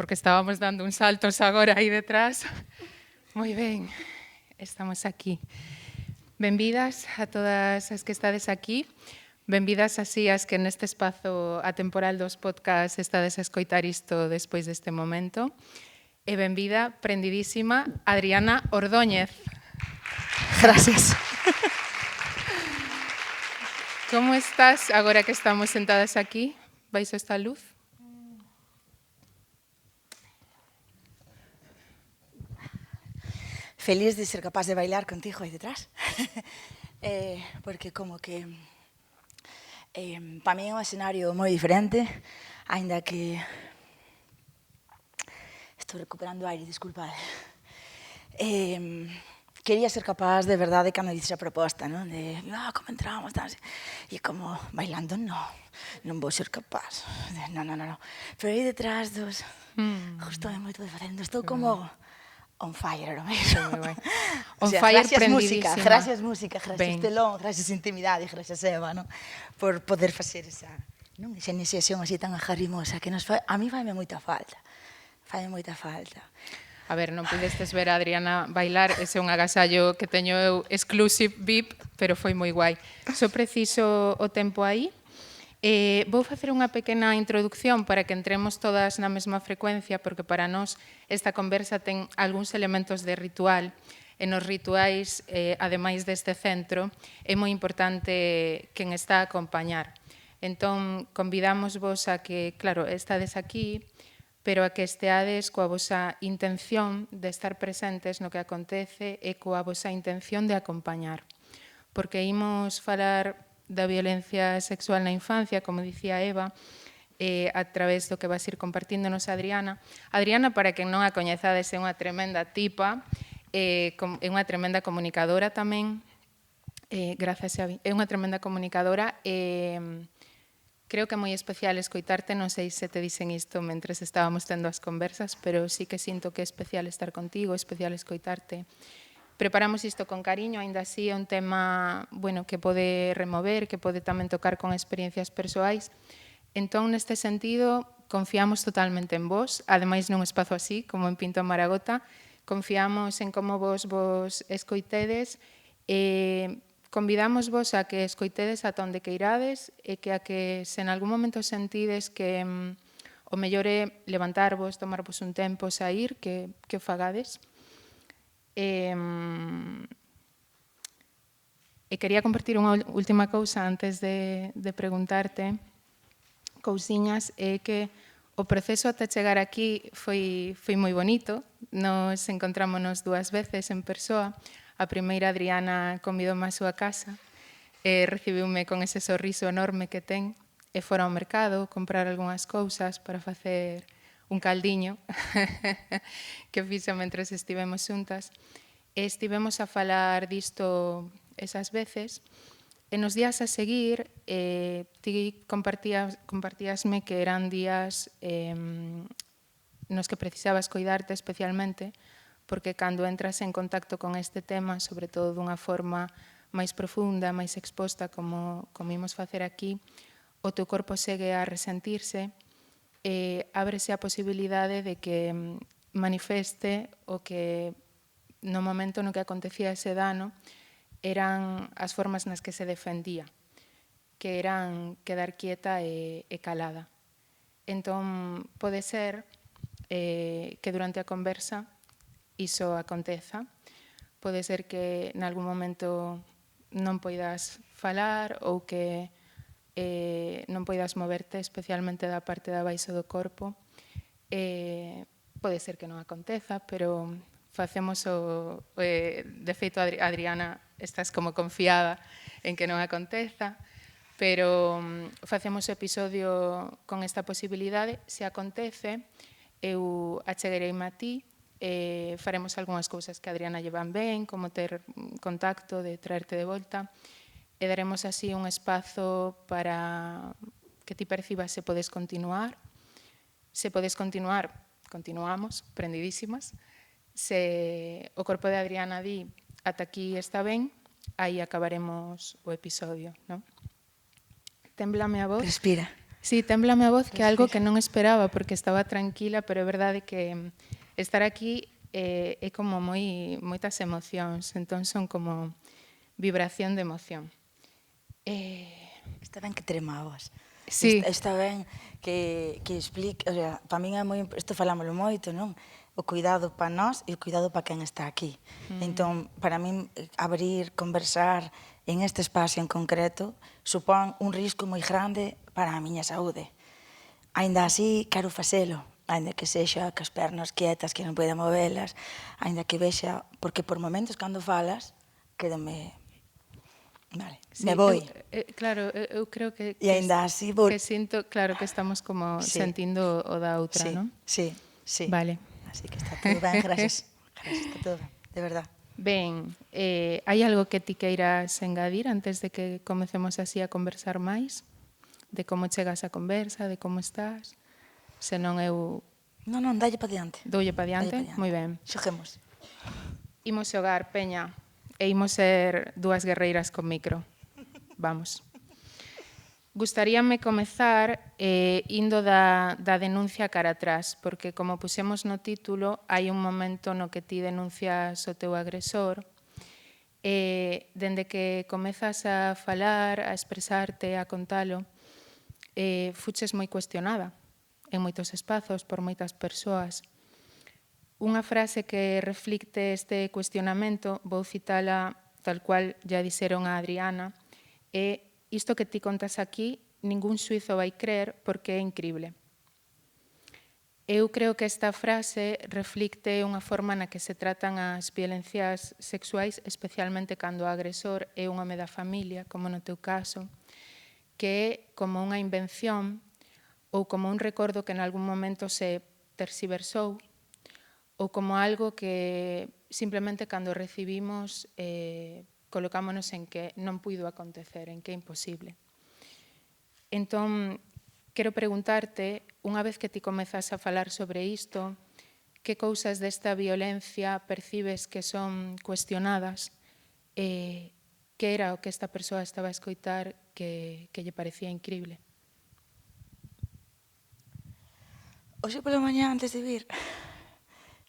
porque estábamos dando uns saltos agora aí detrás. Moi ben, estamos aquí. Benvidas a todas as que estades aquí. Benvidas así as que neste espazo atemporal dos podcasts estades a escoitar isto despois deste momento. E benvida, prendidísima, Adriana Ordóñez. Gracias. Como estás agora que estamos sentadas aquí, baixo esta luz? Feliz de ser capaz de bailar contigo aí detrás. Porque como que para mí é un escenario moi diferente, aínda que estou recuperando aire, disculpade. Quería ser capaz de verdade cando dices a proposta, non? De, como entramos, tal, e como bailando, non vou ser capaz. Non. Pero aí detrás dos... Justo é moito de facendo, estou como... on fire ahora mesmo. On fire, prendidísima. Gracias música, gracias telón, gracias intimidade, gracias Eva, non? Por poder facer esa iniciación así tan ajarimosa que nos fai, a mí faime moita falta. Faime moita falta. A ver, non pudestes ver a Adriana bailar, ese é un agasallo que teño eu exclusive VIP, pero foi moi guai. Só preciso o tempo aí. Vou facer unha pequena introducción para que entremos todas na mesma frecuencia, porque para nós esta conversa ten algúns elementos de ritual, e nos rituais, ademais deste centro, é moi importante quen está a acompañar. Entón, convidamos-vos a que, claro, estades aquí, pero a que esteades coa vosa intención de estar presentes no que acontece e coa vosa intención de acompañar. Porque imos falar da violencia sexual na infancia, como dicía Eva, a través do que vas ir compartíndonos Adriana. Adriana, para quen non a coñezades, é unha tremenda tipa, é unha tremenda comunicadora tamén, gracias a é unha tremenda comunicadora, creo que é moi especial escoitarte, non sei se te dicen isto mentres estábamos tendo as conversas, pero sí que sinto que é especial estar contigo, especial escoitarte. Preparamos isto con cariño, aínda así é un tema que pode remover, que pode tamén tocar con experiencias persoais. Entón, neste sentido, confiamos totalmente en vos, ademais nun espazo así, como en Pinto Maragota, confiamos en como vos escoitedes e convidamos vos a que escoitedes ata onde que irades e que a que se en algún momento sentides que o mellor é levantarvos, tomarvos un tempo, sair, que o fagades. E quería compartir unha última cousa antes de preguntarte cousiñas, é que o proceso ata chegar aquí foi moi bonito. Nos encontrámonos 2 veces en persoa. A primeira, Adriana convidoume á súa casa e recibiume con ese sorriso enorme que ten e fora ao mercado comprar algunhas cousas para facer un caldiño que fixo mentres estivemos xuntas. E estivemos a falar disto esas veces. E nos días a seguir, ti compartíasme que eran días nos que precisabas coidarte especialmente, porque cando entras en contacto con este tema, sobre todo dunha forma máis profunda, máis exposta, como imos facer aquí, o teu corpo segue a resentirse, ábrese a posibilidade de que manifeste o que no momento no que acontecía ese dano eran as formas nas que se defendía, que eran quedar quieta e calada. Entón, pode ser que durante a conversa iso aconteza. Pode ser que nalgún momento non poidas falar ou que non poidas moverte, especialmente da parte de abaixo do corpo. Pode ser que non aconteza, pero facemos o... De feito, Adriana, estás como confiada en que non aconteza, pero facemos o episodio con esta posibilidade. Se acontece, eu acheguereime a ti, faremos algunhas cousas que a Adriana llevan ben, como ter contacto, de traerte de volta, e daremos así un espazo para que ti percibas se podes continuar. Se podes continuar, continuamos, prendidísimas. Se o corpo de Adriana di ata aquí está ben, aí acabaremos o episodio, non? Témblame a voz. Respira. Sí, temblame a voz, que é algo que non esperaba, porque estaba tranquila, pero é verdade que estar aquí é como moitas emocións, entón son como vibración de emoción. Está ben que tremabas. Sí, Está ben que explique, o sea, para min é moi, isto falámoslo moito, non? O cuidado para nós e o cuidado para quen está aquí. Entón, para min, abrir, conversar en este espacio en concreto, supón un risco moi grande para a miña saúde. Ainda así, quero facelo, ainda que sexa cas pernas quietas, que non poida movelas, ainda que vexa, porque por momentos cando falas, quédame, vale, sí, me voi. Claro, eu creo E ainda así vou... que sinto, claro, que estamos como Sí, sentindo o da outra, sí, non? sí, sí. Vale. Así que está todo ben, gracias. Gracias, está todo ben, de verdad. Ben, hai algo que ti queiras engadir antes de que comecemos así a conversar máis? De como chegas a conversa, de como estás? Se non eu Non, non, dalle para diante. doulle pa Dalle diante? para diante. Moi ben. Xoguemos. Imos xogar, Peña, e imos ser dúas guerreiras con micro. Vamos. Gustaríame comezar indo da denuncia cara atrás, porque como pusemos no título, hai un momento no que ti denuncias o teu agresor, e dende que comezas a falar, a expresarte, a contalo, fuches moi cuestionada en moitos espazos, por moitas persoas. Unha frase que reflicte este cuestionamento, vou citala tal cual ya dixeron a Adriana, é isto que ti contas aquí, ningún suizo vai crer porque é incrible. Eu creo que esta frase reflicte unha forma na que se tratan as violencias sexuais, especialmente cando o agresor é un home da familia, como no teu caso, que é como unha invención ou como un recordo que en algún momento se tersiversou ou como algo que simplemente cando recibimos colocámonos en que non puido acontecer, en que é imposible. Entón, quero preguntarte, unha vez que ti comezas a falar sobre isto, que cousas desta violencia percibes que son cuestionadas, que era o que esta persoa estaba a escoitar que lle parecía incrible? Hoxe pola mañá, antes de vir,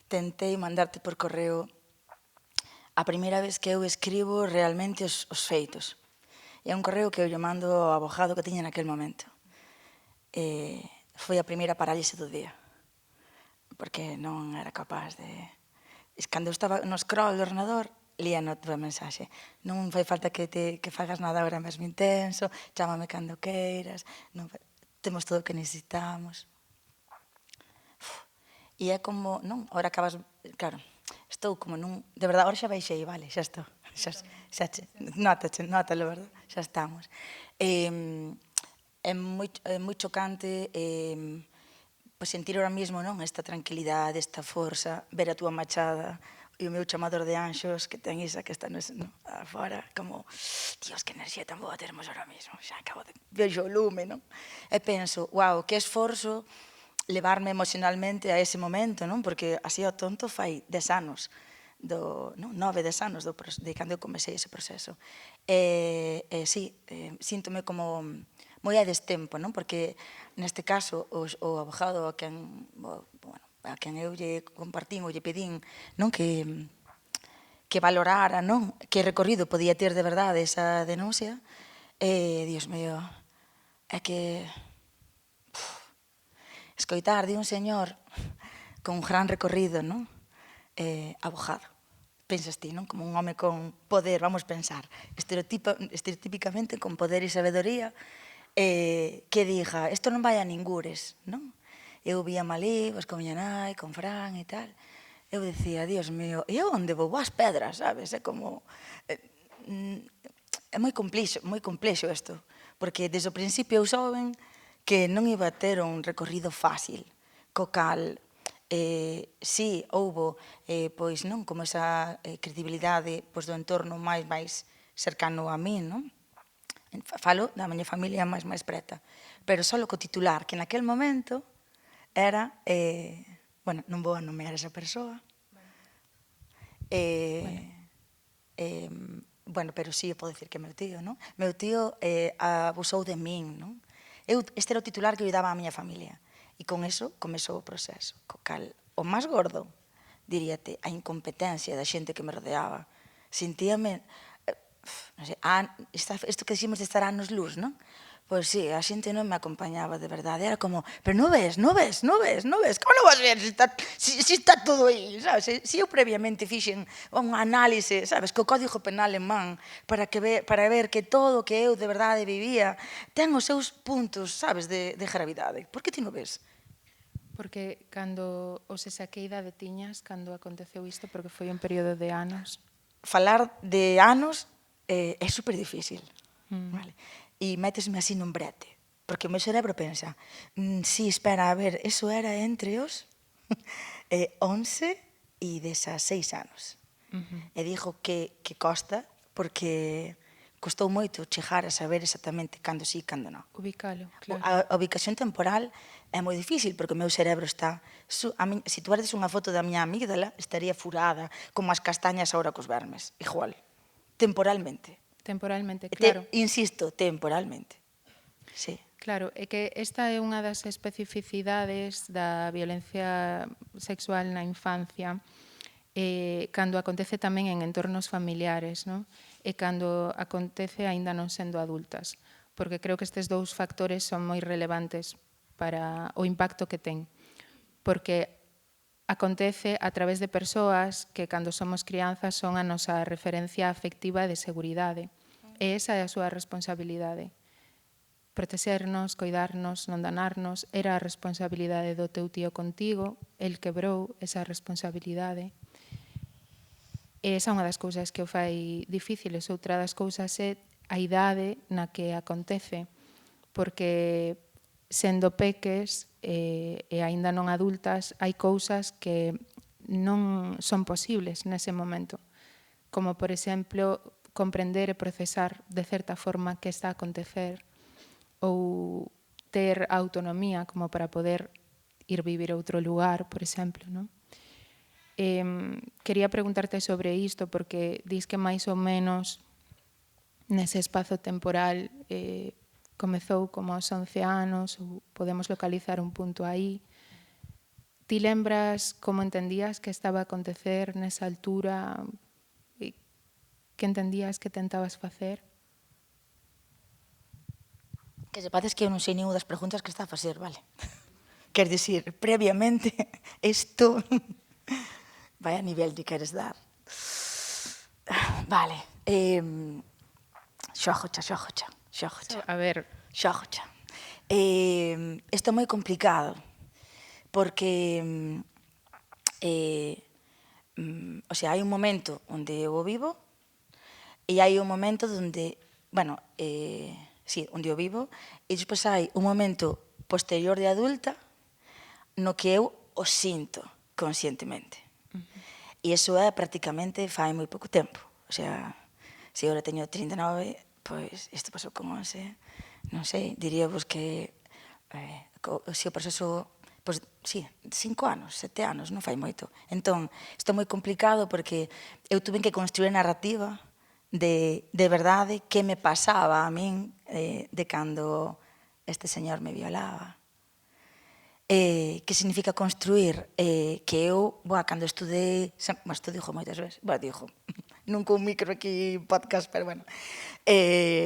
tentei mandarte por correo a primeira vez que eu escribo realmente os feitos. E é un correo que eu lle mando ao abogado que tiña naquel momento. Foi a primeira parálise do día, porque non era capaz de... Cando eu estaba no scroll do ordenador, lía a tua mensaxe. Non fai falta que fagas nada agora mesmo intenso, chámame cando queiras, temos todo o que necesitamos. E é como, non, ahora acabas, claro, estou como nun, de verdad, ahora xa baixei, vale, xa estou, nátalo, verdad, xa estamos. É moi chocante pois sentir ahora mismo, non, esta tranquilidade, esta forza, ver a túa machada e o meu chamador de anxos que ten Isa que está afora, como, Dios, que enerxía tan boa termos ahora mismo, xa acabo de ver o lume, non? E penso, wow, que esforzo levarme emocionalmente a ese momento, non? Porque así ao tonto fai 10 anos, 9, 10 anos de cando eu comecei ese proceso. Sí, síntome como moi a destempo, non? Porque neste caso o abogado a quen eu lle compartín ou lle pedín, non? Que valorara, non? Que recorrido podía ter de verdade esa denuncia. Dios mío, é que escoitar de un señor con un gran recorrido, non? Abogado. Pensas ti, non? Como un home con poder, vamos pensar, estereotípicamente con poder e sabedoría, que diga, isto non vai a ningures, non? Eu vía malí, pues, con miña nai, con Fran e tal. Eu decía, Dios mío, e onde vou? As pedras, sabes? É como... É moi complexo isto, porque desde o principio eu souben que non iba a ter un recorrido fácil, co cal, si houbo, pois non, como esa credibilidade pois, do entorno máis cercano a mí, non? Falo da miña familia máis preta, pero só co titular, que naquel momento era, bueno, non vou a nomear esa persoa, bueno, pero sí, eu podo dicir que meu tío, non? Meu tío abusou de min, non? Este era o titular que eu daba á miña familia. E con eso comezou o proceso. Co cal, o máis gordo, diríate, a incompetencia da xente que me rodeaba. Sentíame, non sei, isto que diximos de estar anos luz, non? Pois sí, a xente non me acompañaba de verdade. Era como, pero non ves? Como non vas ver se está todo aí, sabes? Se eu previamente fixen unha análise, sabes, co Código Penal alemán para ver que todo o que eu de verdade vivía ten os seus puntos, sabes, de gravidade. Por que ti non ves? Porque cando os saquei da de tiñas, cando aconteceu isto, porque foi un período de anos. Falar de anos é super difícil. Vale? E métesme así nun brete. Porque o meu cerebro pensa, sí, espera, a ver, eso era entre os 11 e 16 anos. E dixo que costa, porque costou moito chegar a saber exactamente cando sí e cando non. Ubicalo, claro. A ubicación temporal é moi difícil, porque o meu cerebro está... Se tu veres unha foto da miña amígdala, estaría furada, como as castañas agora cos vermes. Igual. Temporalmente. Temporalmente, claro. Insisto, temporalmente. Sí. Claro, é que esta é unha das especificidades da violencia sexual na infancia, cando acontece tamén en entornos familiares, non? E cando acontece aínda non sendo adultas, porque creo que estes dous factores son moi relevantes para o impacto que ten, porque acontece a través de persoas que cando somos crianzas son a nosa referencia afectiva de seguridade, e esa é a súa responsabilidade. Protexernos, coidarnos, non danarnos, era a responsabilidade do teu tío contigo, el quebrou esa responsabilidade. E esa é unha das cousas que o fai difíciles. Outra das cousas é a idade na que acontece, porque sendo peques e aínda non adultas, hai cousas que non son posibles nese momento, como, por exemplo, comprender e procesar de certa forma que está a acontecer, ou ter autonomía como para poder ir vivir a outro lugar, por exemplo, non? Quería preguntarte sobre isto, porque dis que máis ou menos nese espazo temporal comezou como aos 11 anos, ou podemos localizar un punto aí. Ti lembras como entendías que estaba a acontecer nesa altura? Que entendías que tentabas facer? Que sepades que eu non sei ninguna das preguntas que está a facer, vale? Quer dicir, previamente, isto... Vai a nivel de queres dar. Vale. Xógocha. A ver... Xógocha. Isto é moi complicado, porque... o sea, hai un momento onde eu o vivo e hai un momento onde... Bueno, sí, onde o vivo, e despois hai un momento posterior de adulta no que eu o sinto conscientemente. E iso é prácticamente fai moi pouco tempo. O sea, se eu teño 39, pois isto pasou con 11, non sei, diríamos que se o proceso, pois sí, 5 anos, 7 anos, non fai moito. Entón, isto é moi complicado porque eu tuve que construir narrativa de verdade que me pasaba a min de cando este señor me violaba. Que significa construir? Que eu, cando estudei, isto dixo moitas veces, dixo, nunca un micro aquí, podcast, pero bueno,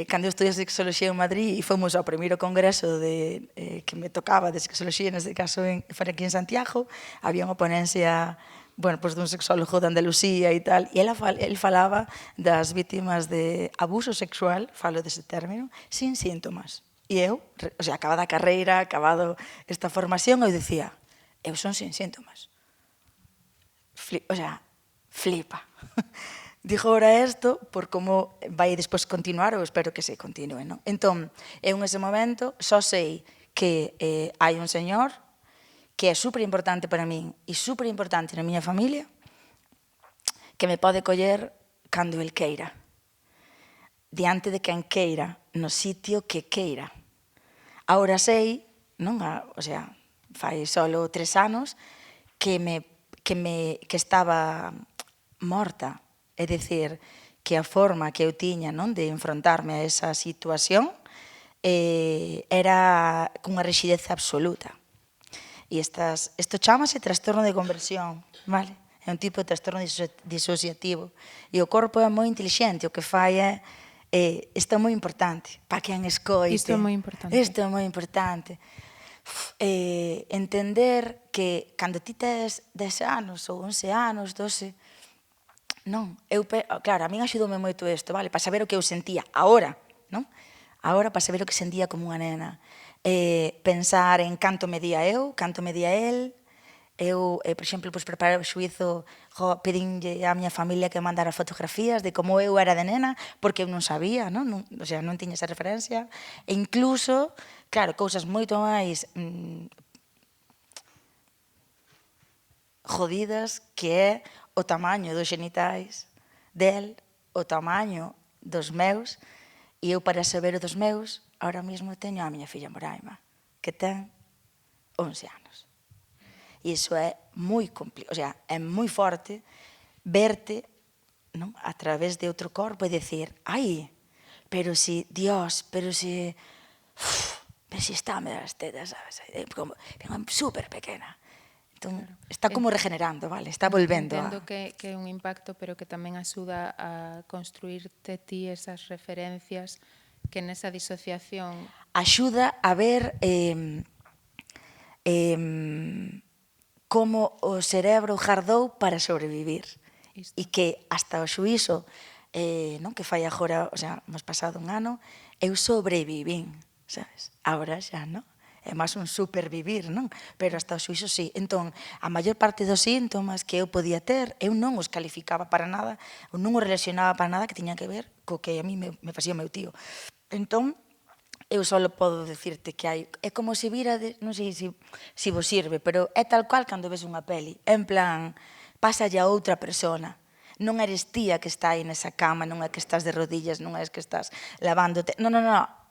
cando eu estudei sexoloxía en Madrid e fomos ao primeiro congreso que me tocaba de sexoloxía, neste caso foi aquí en Santiago, había unha ponencia dun sexólogo de Andalucía e tal, e el falaba das vítimas de abuso sexual, falo dese término, sin síntomas. E eu, acabada a carreira, acabado esta formación, eu dicía, eu son sin síntomas. Flipa. Digo ahora isto por como vai despois continuar, ou espero que se continue, non? Entón, eu en ese momento só sei que hai un señor que é super importante para min e super importante na miña familia, que me pode coller cando el queira, diante de quen queira, no sitio que queira. Ahora sei, non? Fai solo 3 anos que estaba morta. É dicir, que a forma que eu tiña, non, de enfrontarme a esa situación era cunha rixidez absoluta. E isto chamase trastorno de conversión, vale? É un tipo de trastorno disociativo. E o corpo é moi intelixente, o que fai é, isto é moi importante, para quen escoite. Isto é moi importante. Isto é moi importante. Entender que cando ti tes 10 anos ou 11 anos, 12, non, claro, a min axudoume moito isto, vale, para saber o que eu sentía, agora, non? Agora, para saber o que sentía como unha nena. Pensar en canto medía eu, canto medía el. Eu, por exemplo, preparar o xuizo, pedinlle á miña familia que mandara fotografías de como eu era de nena, porque eu non sabía, non? O sea, non tiña esa referencia. E incluso, claro, cousas moito máis jodidas, que é o tamaño dos xenitais del, o tamaño dos meus, e eu para saber o dos meus, ahora mesmo teño a miña filla Moraima, que ten 11 anos. E iso é moi complicado, o sea, é moi forte verte, non, a través de outro corpo e decir, ai, pero si, Dios, pero si está me das tetas, sabes? Como super pequena. Entón, está como regenerando, vale? Está volvendo a... Entendo que é un impacto, pero que tamén axuda a construirte ti esas referencias que nesa disociación... Axuda a ver como o cerebro jardou para sobrevivir. E que hasta o xuízo, que fai agora, o sea, hemos pasado un ano, eu sobrevivín, sabes? Agora xa, non? É máis un supervivir, non? Pero hasta o xuízo sí. Entón, a maior parte dos síntomas que eu podía ter, eu non os calificaba para nada, ou non os relacionaba para nada que tiña que ver co que a mí me facía o meu tío. Entón, eu só podo decirte que hai, é como se vira, non sei se vos sirve, pero é tal cual cando ves unha peli, en plan, pásalle a outra persona. Non eres tía que está aí nesa cama, non é que estás de rodillas, non é que estás lavándote, non,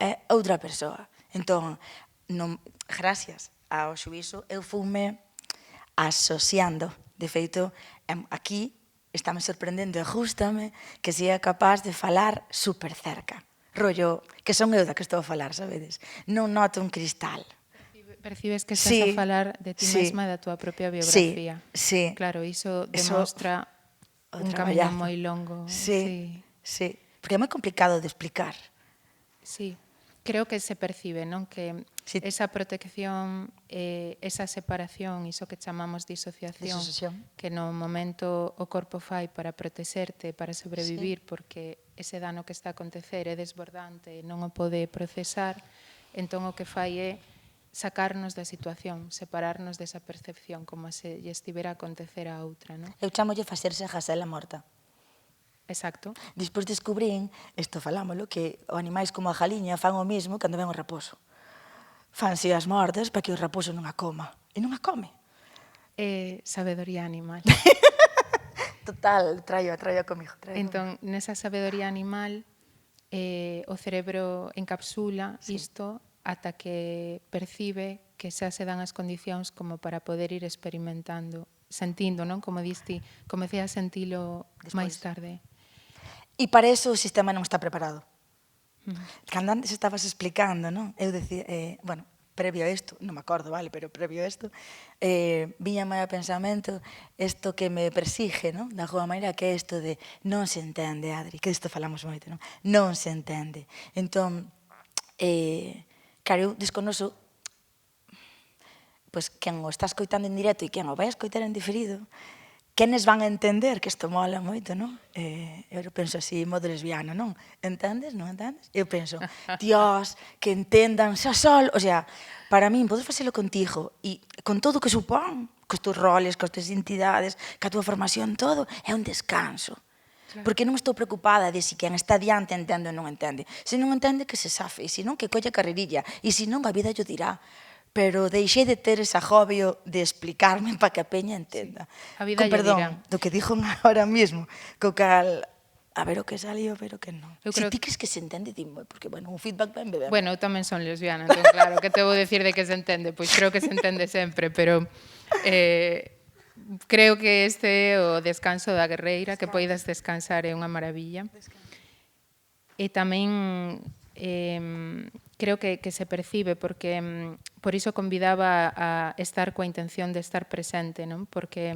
é outra persoa. Entón, gracias ao xuízo, eu fume asociando. De feito, aquí está me sorprendendo e gústame que sea capaz de falar super cerca. Rollo, que son eu da que estou a falar, sabedes? Non noto un cristal. Percibes que estás a falar de ti mesma e da túa propia biografía. Sí. Claro, iso demostra un camiño moi longo. Sí. Porque é moi complicado de explicar. Sí. Creo que se percibe, non? Que esa protección, esa separación, iso que chamamos disociación, que no momento o corpo fai para protexerte, para sobrevivir, porque ese dano que está a acontecer é desbordante, non o pode procesar, entón o que fai é sacarnos da situación, separarnos desa percepción, como se lle estivera a acontecer a outra, non? Eu chamolle facerse a gazela morta. Exacto. Despois descubrín, isto falámolo, que os animais como a jaliña fan o mismo cando ven o raposo. Fanse as mortas para que o raposo non a coma. E non a come. Sabedoría animal. Total, traio comigo. Entón, nesa sabedoría animal, o cerebro encapsula isto ata que percibe que xa se dan as condicións como para poder ir experimentando, sentindo, non? Como diste, comecei a sentilo máis tarde. E para eso o sistema non está preparado. Cando antes estabas explicando, non? Eu decía, bueno, previo a isto, non me acordo, vale, pero previo a isto, viñame a pensamento isto que me persigue, non? Da alguma maneira, que é isto de non se entende, Adri, que isto falamos moito, non? Non se entende. Entón, claro, eu desconoso, pois, quen o está escoitando en directo e quen o vai escoitar en diferido, quenes van a entender, que isto mola moito, non? Eu penso así, modo lesbiana, non? Entendes, non entendes? Eu penso, Dios, que entendan xa sol, o sea, para min, podes facelo contigo, e con todo o que supón, cos teus roles, cos teus identidades, ca túa formación, todo, é un descanso. Porque non estou preocupada de se quen está diante entende ou non entende. Se non entende, que se safe, e se non, que colle a carrerilla, e se non, a vida yo dirá. Pero deixei de ter ese agobio de explicarme para que a peña entenda. A vida lle dirá. Do que dixo ahora mismo, co cal, a ver o que salió, pero que non. Se ti crees que se entende, dime, porque, bueno, un feedback ben beber. Bueno, eu tamén son lesbiana, entón, claro, que te vou decir de que se entende? Pois creo que se entende sempre, pero creo que este é o descanso da guerreira, que poidas descansar é unha maravilla. E tamén creo que se percibe, porque por iso convidaba a estar coa intención de estar presente, non? Porque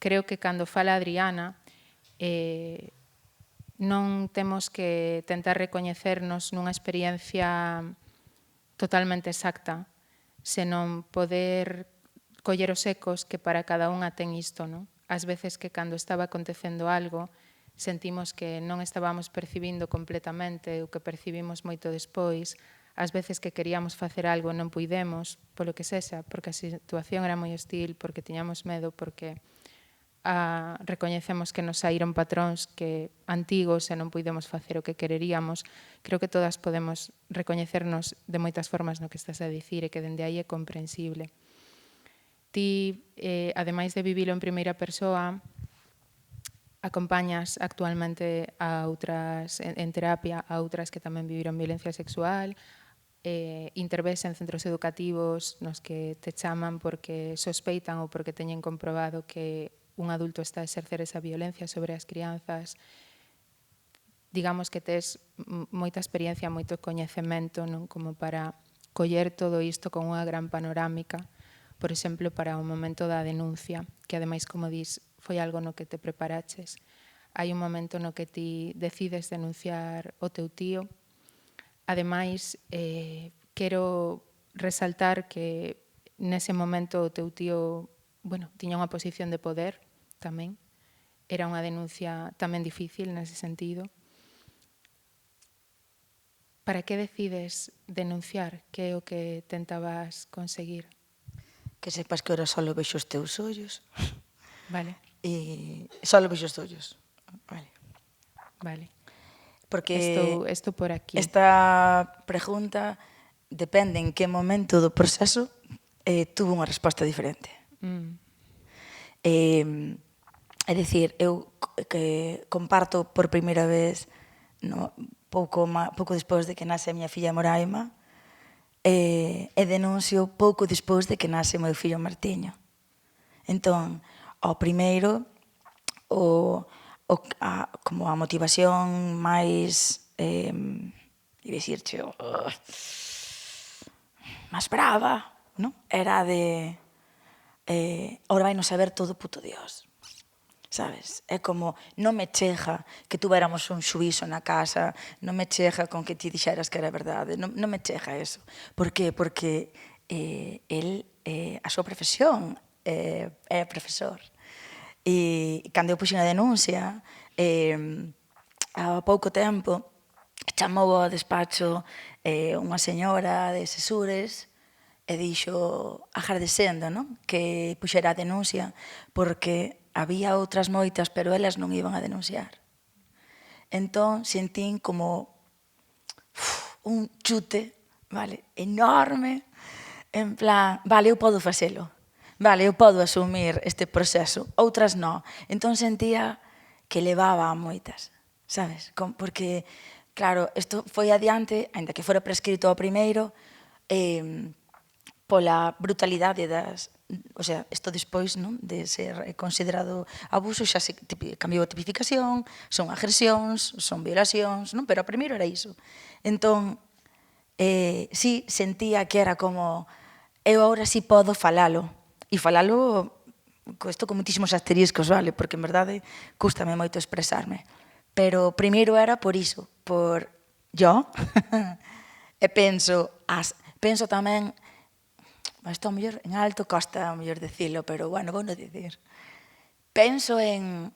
creo que cando fala Adriana non temos que tentar recoñecernos nunha experiencia totalmente exacta, senón poder coller os ecos que para cada unha ten isto, non? Ás veces que cando estaba acontecendo algo sentimos que non estábamos percibindo completamente o que percibimos moito despois, ás veces que queríamos facer algo e non puidemos, polo que sexa, porque a situación era moi hostil, porque tiñamos medo, porque recoñecemos que nos saíron patróns que antigos e non puidemos facer o que quereríamos. Creo que todas podemos recoñecernos de moitas formas no que estás a dicir e que dende aí é comprensible. Ti, ademais de vivilo en primeira persoa, acompañas actualmente a outras, en terapia, a outras que tamén viviron violencia sexual, intervés en centros educativos nos que te chaman porque sospeitan ou porque teñen comprobado que un adulto está a exercer esa violencia sobre as crianzas. Digamos que tes moita experiencia, moito coñecemento, non? Como para coller todo isto con unha gran panorámica, por exemplo, para o momento da denuncia, que ademais, como dis, foi algo no que te preparaches. Hai un momento no que ti decides denunciar o teu tío. Ademais, quero resaltar que nese momento o teu tío, bueno, tiña unha posición de poder tamén. Era unha denuncia tamén difícil nese sentido. Para que decides denunciar? Que é o que tentabas conseguir? Que sepas que ahora só vexo os teus ollos. Vale. E só vexo os ollos. Vale. Vale. Porque Estou por aquí. Esta pregunta depende en que momento do proceso tuvo unha resposta diferente. É dicir, eu que comparto por primeira vez pouco despois de que nace a miña filla Moraima e denuncio pouco despois de que nace o meu fillo Martiño. Entón, ao primeiro, como a motivación máis, dicirche, máis brava, non? Era de ahora vai non saber todo o puto Dios. Sabes? É como, non me chega que tuvéramos un xuízo na casa, non me chega con que ti dixeras que era verdade, non me chega eso. Por que? Porque el, a súa profesión é profesor. E cando eu puxen a denuncia, a pouco tempo, chamou ao despacho unha señora de Sesures e dixo, agradecendo, non? Que puxera a denuncia, porque había outras moitas, pero elas non iban a denunciar. Entón, sentín como un chute, vale, enorme, en plan, vale, eu podo facelo. Vale, eu podo asumir este proceso. Outras non. Entón sentía que levaba a moitas, sabes? Porque, claro, isto foi adiante, ainda que fora prescrito ao primeiro, pola brutalidade das... O sea, isto despois de ser considerado abuso xa se cambiou a tipificación, son agresións, son violacións, non? Pero o primeiro era iso. Entón, sí, sentía que era como eu agora sí podo falalo. E falalo isto con muitísimos asteriscos, vale? Porque en verdade cústame moito expresarme. Pero primeiro era por iso, por yo. E penso tamén, isto ao mellor en alto costa ao mellor dicilo, pero bueno, vou non dicir. Penso en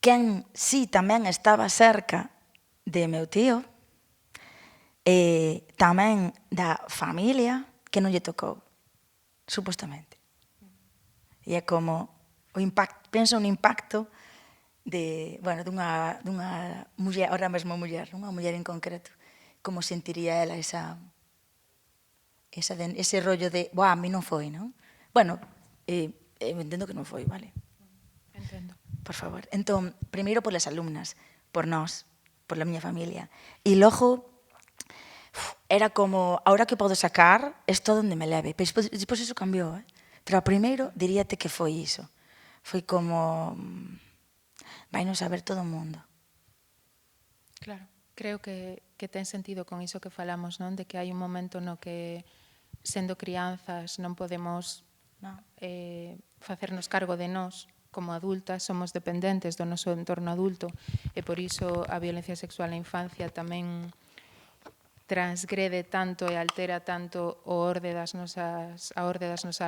quen sí tamén estaba cerca de meu tío, e tamén da familia que non lle tocou, supostamente. E é como o impacto, penso un impacto de, bueno, dunha muller, ahora mesmo muller, unha muller en concreto, como sentiría ela ese rollo de, a mí non foi, non? Bueno, entendo que non foi, vale? Entendo. Por favor. Entón, primeiro polas alumnas, por nós, por la miña familia. E logo, era como, ahora que podo sacar, isto onde me leve. Despois iso cambiou, Pero a primeiro, diríate que foi iso. Foi como, vai non saber todo o mundo. Claro. Creo que ten sentido con iso que falamos, non? De que hai un momento no que, sendo crianzas, non podemos facernos cargo de nós. Como adultas somos dependentes do noso entorno adulto e por iso a violencia sexual na infancia tamén transgrede tanto e altera tanto a orde das nosas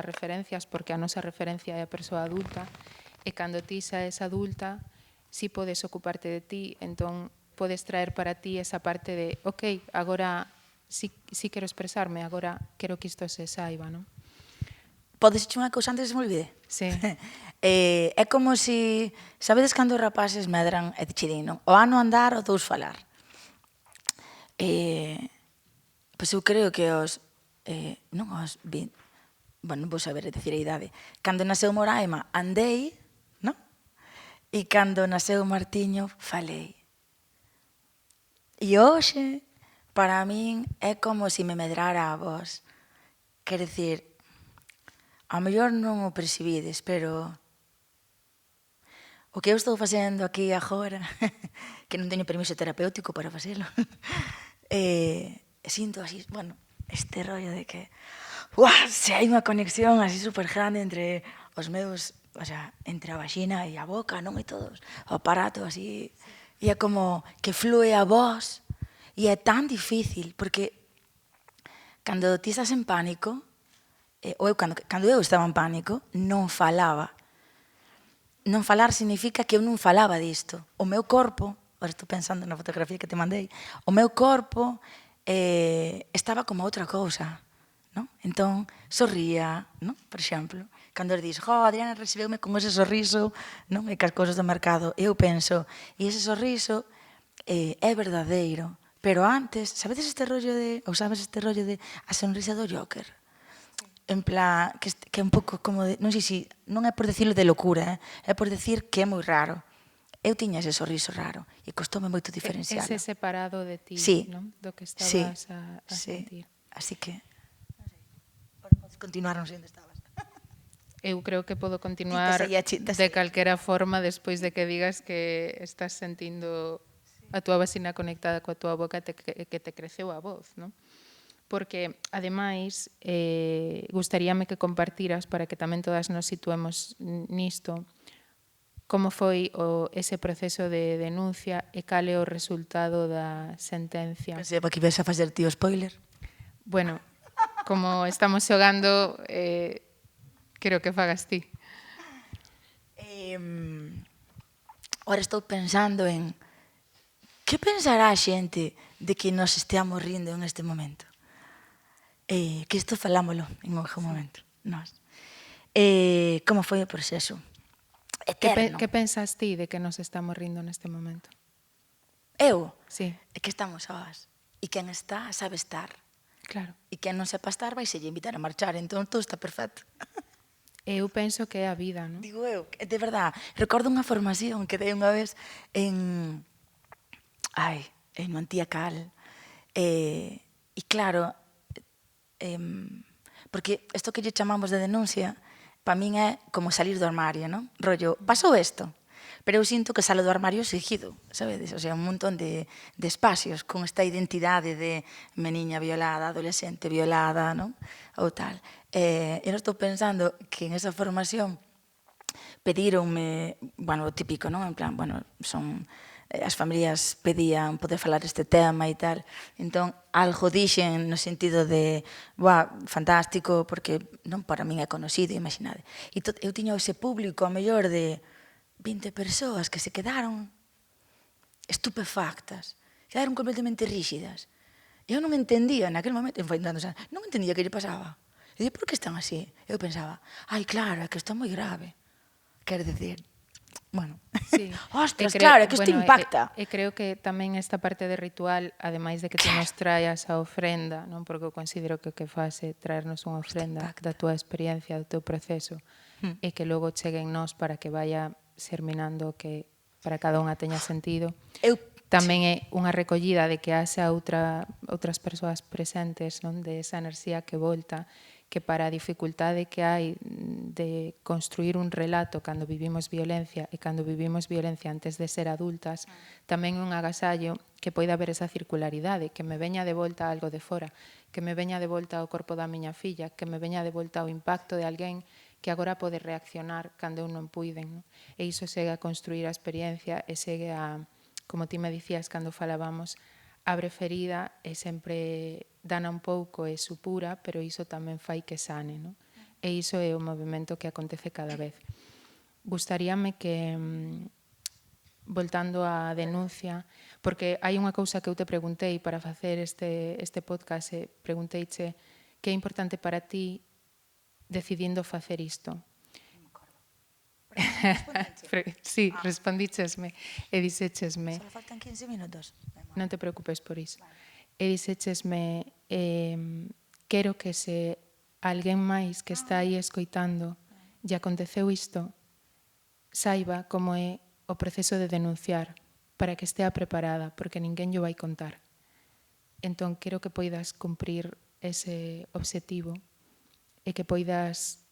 referencias, porque a nosa referencia é a persoa adulta, e cando ti xa és adulta, si podes ocuparte de ti, entón podes traer para ti esa parte de, ok, agora si quero expresarme, agora quero que isto se saiba, non? Podes dicir unha cousa antes de se me olvide? Sí. É como si, sabedes cando os rapaces medran e te din, non? O ano andar, o dous falar. Pois eu creo que non os 20, bueno, non vou saber decir a idade. Cando nasceu Moraima, andei, non? E cando nasceu Martiño, falei. E hoxe, para min, é como se me medrara a voz. Quer dicir, a mellor non o percibides, pero o que eu estou facendo aquí agora, que non teño permiso terapéutico para facelo, sinto así, bueno, este rollo de que se hai unha conexión así super grande entre os meus, o sea, entre a vaxina e a boca, non? E todos, o aparato así, e é como que flúe a voz, e é tan difícil, porque cando ti estás en pánico, ou cando eu estaba en pánico, non falaba. Non falar significa que eu non falaba disto. O meu corpo, agora estou pensando na fotografía que te mandei, o meu corpo estaba como outra cousa, non? Entón, sorría, non? Por exemplo, cando eles dis, Adriana recibeume con ese sorriso, non? E que as cousas do mercado, eu penso, e ese sorriso é verdadeiro. Pero antes, sabedes este rollo de, ou sabes este rollo de a sonrisa do Joker? En plan, que é un pouco como de, non sei se, non é por decirlo de locura, é por decir que é moi raro. Eu tiña ese sorriso raro e costoume moito diferencialo. Ese separado de ti, sí, non? Do que estabas a sentir. Así que, podes continuar, non sei onde estabas. Eu creo que podo continuar de calquera forma despois de que digas que estás sentindo a túa vacina conectada coa túa boca que te creceu a voz, non? Porque, ademais, gustaríame que compartiras, para que tamén todas nos situemos nisto, como foi ese proceso de denuncia e cal é o resultado da sentencia. Pensei que ibas a facer tío spoiler. Bueno, como estamos xogando, quero que fagas ti. Ora estou pensando en que pensará a xente de que nos esteamos rindo en este momento. Que isto falámolo en algún momento. Nós. Como foi o proceso? Eterno. Que pensas ti de que nos estamos rindo neste momento? Eu? Sí. É que estamos soas. E quen está sabe estar. Claro. E quen non sepa estar vai se lle invitar a marchar. Entón todo está perfecto. Eu penso que é a vida, non? Digo eu, de verdad, recordo unha formación que dei unha vez en Antía Cal. E claro, porque isto que lle chamamos de denuncia, para min é como salir do armario, non? Rollo, pasou isto, pero eu sinto que salo do armario seguido, sabedes? O sea, un montón de espacios con esta identidade de meniña violada, adolescente violada, non? Ou tal. Eu estou pensando que en esa formación pedíronme, bueno, o típico, non? En plan, bueno, son as familias pedían poder falar deste tema e tal. Entón, algo dixen no sentido de, fantástico, porque non para min é conocido, imaginade. E eu tiña ese público, a mellor, de 20 persoas que se quedaron estupefactas, quedaron completamente rígidas. Eu non entendía, naquele momento, non entendía que lle pasaba. E dicía, por que están así? Eu pensaba, claro, é que isto é moi grave. Quer decir, bueno, sí. Ostras, claro, é que isto impacta. E creo que tamén esta parte de ritual, ademais de que ti nos traas a ofrenda, non? Porque eu considero que o que faz é traernos unha ofrenda da túa experiencia, do teu proceso, e que logo cheguen nós para que vaya xerminando, que para cada unha teña sentido. Tamén é unha recollida de que haxa outras persoas presentes, non? De esa enerxía que volta, que para a dificultade que hai de construir un relato cando vivimos violencia e cando vivimos violencia antes de ser adultas, tamén un agasallo que poida haber esa circularidade, que me veña de volta algo de fora, que me veña de volta ao corpo da miña filla, que me veña de volta ao impacto de alguén que agora pode reaccionar cando eu non puiden. Non? E iso segue a construir a experiencia e segue a, como ti me dicías cando falábamos, abre ferida e sempre dana un pouco e supura, pero iso tamén fai que sane. Non? E iso é o movimento que acontece cada vez. Gustaríame que, voltando á denuncia, porque hai unha cousa que eu te preguntei para facer este podcast, pregunteiche que é importante para ti decidindo facer isto. Sí, respondíchesme e dixéchesme. Só faltan 15 minutos. Non te preocupes por iso. E dixéchesme, quero que se alguén máis que está aí escoitando lle aconteceu isto, saiba como é o proceso de denunciar para que estea preparada, porque ninguén llo vai contar. Entón, quero que poidas cumprir ese obxectivo e que poidas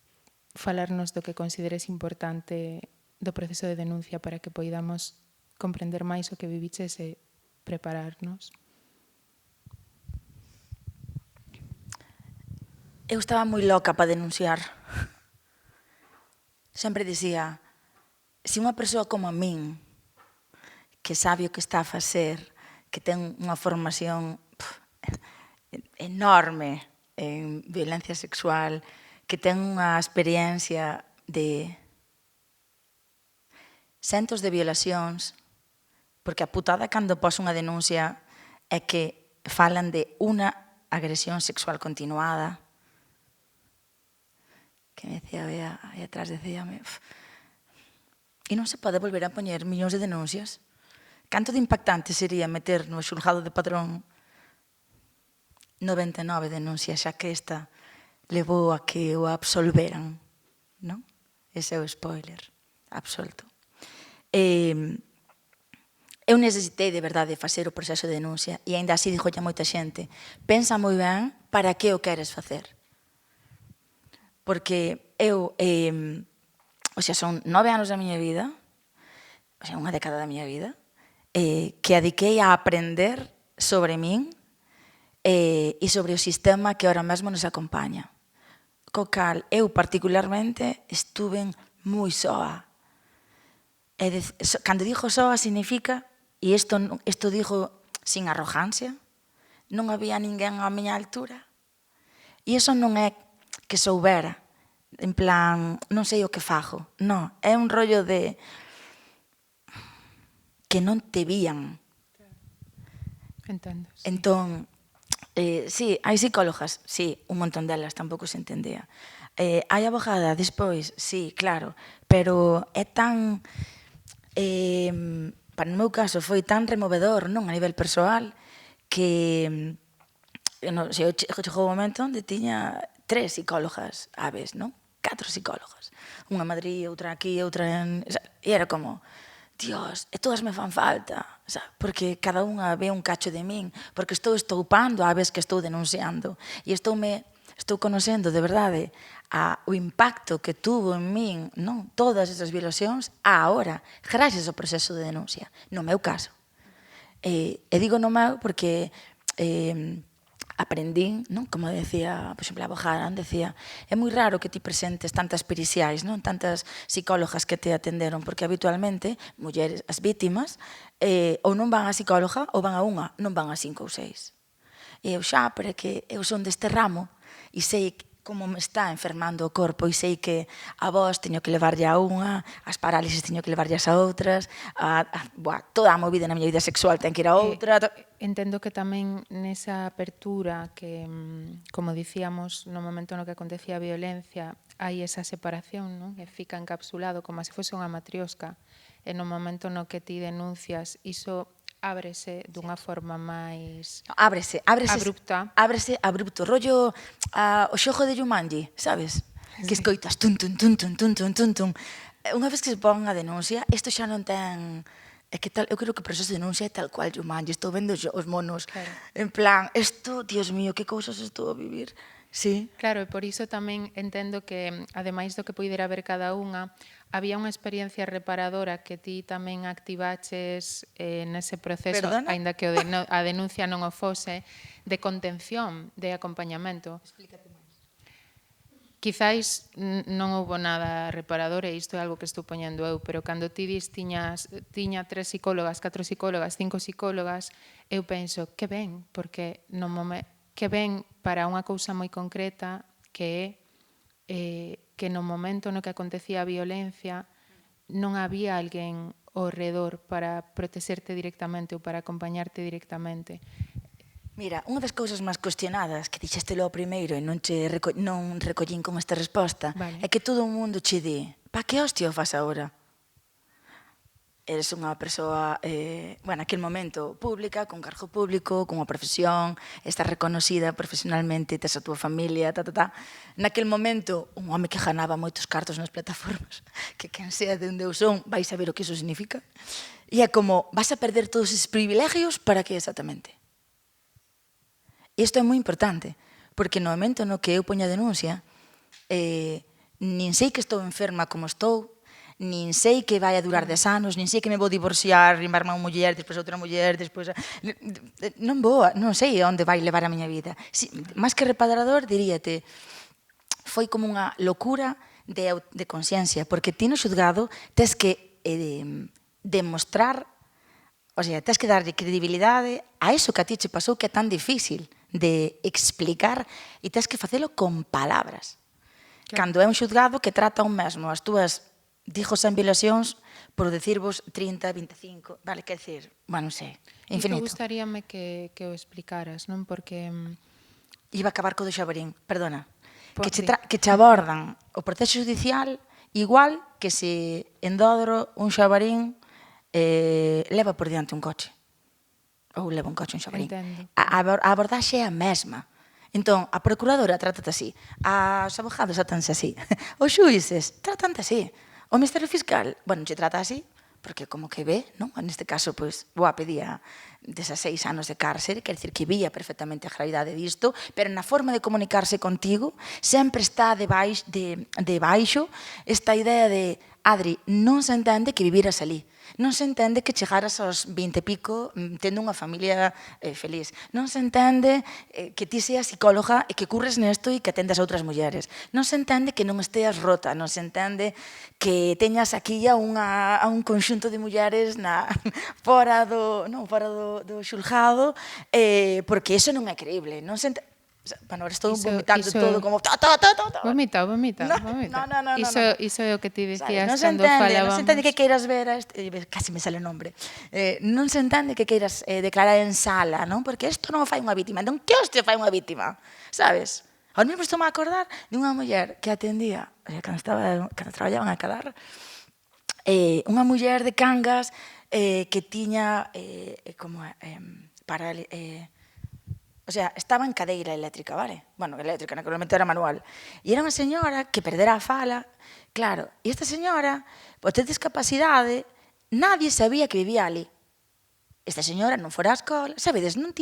falarnos do que consideres importante do proceso de denuncia para que poidamos comprender máis o que viviches e prepararnos. Eu estaba moi loca para denunciar. Sempre dicía, se unha persoa como a min, que sabe o que está a facer, que ten unha formación enorme en violencia sexual, que ten unha experiencia de centos de violacións, porque a putada cando pos unha denuncia é que falan de unha agresión sexual continuada, que me decía, aí atrás decíame, e non se pode volver a poñer millóns de denuncias. Canto de impactante sería meter no xulgado de Padrón 99 denuncias, xa que esta levou a que o absolveran, non? Ese é o spoiler absoluto. Eu necesitei de verdade facer o proceso de denuncia e aínda así dixo a moita xente, pensa moi ben para que o queres facer. Porque eu, son 9 anos da miña vida, unha década da miña vida, que adiquei a aprender sobre min e sobre o sistema que ahora mesmo nos acompaña. Co cal, eu particularmente estuve moi soa. Cando digo soa significa, e isto digo sin arrogancia, non había ninguén á miña altura. E iso non é que soubera, en plan, non sei o que fago. Non, é un rollo de que non te vían. Entendo. Sí. Entón, sí, hai psicólogas, sí, un montón delas, tampouco se entendía. Hai abogada despois, sí, claro, pero é tan, para no meu caso, foi tan removedor, non, a nivel persoal, que chegou o momento onde tiña 3 psicólogas á vez, non? 4 psicólogas. Unha en Madrid, outra aquí, outra en... E era como, Dios, e todas me fan falta, porque cada unha ve un cacho de min, porque estou estoupando á vez que estou denunciando. E estou conocendo de verdade o impacto que tuvo en min, non? Todas esas violacións agora, gracias ao proceso de denuncia, no meu caso. E digo no meu porque aprendín, non? Como decía, por exemplo, a abogada, decía, é moi raro que ti presentes tantas periciais, non? Tantas psicólogas que te atenderon, porque habitualmente, mulleres, as vítimas, ou non van a psicóloga ou van a unha, non van a 5 ou 6. E eu xa, pero é que eu son deste ramo e sei como me está enfermando o corpo e sei que a voz teño que levarlle a unha, as parálisis teño que levarllas a outras, toda a movida na miña vida sexual ten que ir a outra. Entendo que tamén nesa apertura que, como dicíamos, no momento no que acontecía a violencia, hai esa separación, non? Que fica encapsulado como se fose unha matriosca, e no momento no que ti denuncias, iso ábrese dunha forma máis abrupta. Ábrese abrupto, rollo o xogo de Jumanji, sabes? Que escoitas tum, tum, tum, tum, tum, tum, tum, tum. Unha vez que se pon a denuncia, isto xa non ten... É que tal, eu creo que o proceso de denuncia é tal cual Jumanji, estou vendo os monos, en plan, isto, Dios mío, que cousas estou a vivir, Sí. Claro, e por iso tamén entendo que, ademais do que puidera haber cada unha, había unha experiencia reparadora que ti tamén activaches nese proceso, Perdona? aínda que a denuncia non o fose, de contención, de acompañamento. Explícate máis. Quizáis non houbo nada reparador, e isto é algo que estou poñendo eu, pero cando ti dis tiña 3 psicólogas, 4 psicólogas, 5 psicólogas, eu penso, que ben, porque que ben para unha cousa moi concreta que é que no momento no que acontecía a violencia non había alguén ao redor para protexerte directamente ou para acompañarte directamente. Mira, unha das cousas máis cuestionadas que dixeste lo primeiro e non recollín con esta resposta é que todo o mundo che di, pa que hostia o fas agora? Eres unha persoa, aquel momento pública, con cargo público, con unha profesión, estás reconocida profesionalmente, tes a túa familia, Naquel momento, un home que ganaba moitos cartos nas plataformas, que quen sea de onde eu son, vai saber o que iso significa. E é como, vas a perder todos esses privilegios para que exactamente? Isto é moi importante, porque no momento no que eu poño a denuncia, nin sei que estou enferma como estou, nin sei que vai a durar 10 anos, nin sei que me vou divorciar, rimbarme a unha muller, despois a outra muller, despois... Non sei onde vai levar a miña vida. Máis que reparador, diríate, foi como unha locura de consciencia, porque ti no xudgado tes que demostrar, o sea, tes que darlle credibilidade a eso que a ti che pasou que é tan difícil de explicar e tes que facelo con palabras. Cando é un xudgado que trata un mesmo as túas dijos en violacións por decirvos 30, 25, vale, quer decir, non sei, infinito. Isto gustaríame que o explicaras, non? Porque... Iba a acabar co do Xabarín, perdona. Que che abordan o proceso judicial igual que se en Dodro un Xabarín leva por diante un coche. Ou leva un coche un Xabarín. A abordaxe é a mesma. Entón, a procuradora trátate así, os abogados tratanse así, os xuíces trátante así, o Ministerio Fiscal, non che trata así, porque como que ve, non? Neste caso, pois, boa pedía 16 anos de cárcere, quer dizer que vía perfectamente a gravidade disto, pero na forma de comunicarse contigo sempre está debaixo esta idea de, Adri, non se entende que viviras ali, non se entende que chegaras aos 20 e pico tendo unha familia feliz. Non se entende que ti seas psicóloga e que curres nesto e que atendas a outras mulleres. Non se entende que non esteas rota. Non se entende que teñas aquí a un conxunto de mulleres fora do xulgado, porque iso non é creíble. Non se entende... Bueno, ahora estou vomitando todo como... Vomita. No. Iso é o que ti decías cando Non falábamos. se entende que queiras ver... Casi me sale o nombre. Non se entende que queiras declarar en sala, non? Porque isto non o fai unha vítima. Non, que hostia fai unha vítima? Sabes? Ahora mesmo estou a acordar de unha muller que atendía, cando traballaba en Acadar, unha muller de Cangas que tiña como o sea, estaba en cadeira eléctrica, vale? Bueno, eléctrica, naquele momento era manual. E era unha señora que perdera a fala. Claro, e esta señora, por ter discapacidade, nadie sabía que vivía ali. Esta señora non fora a escola, sabedes, non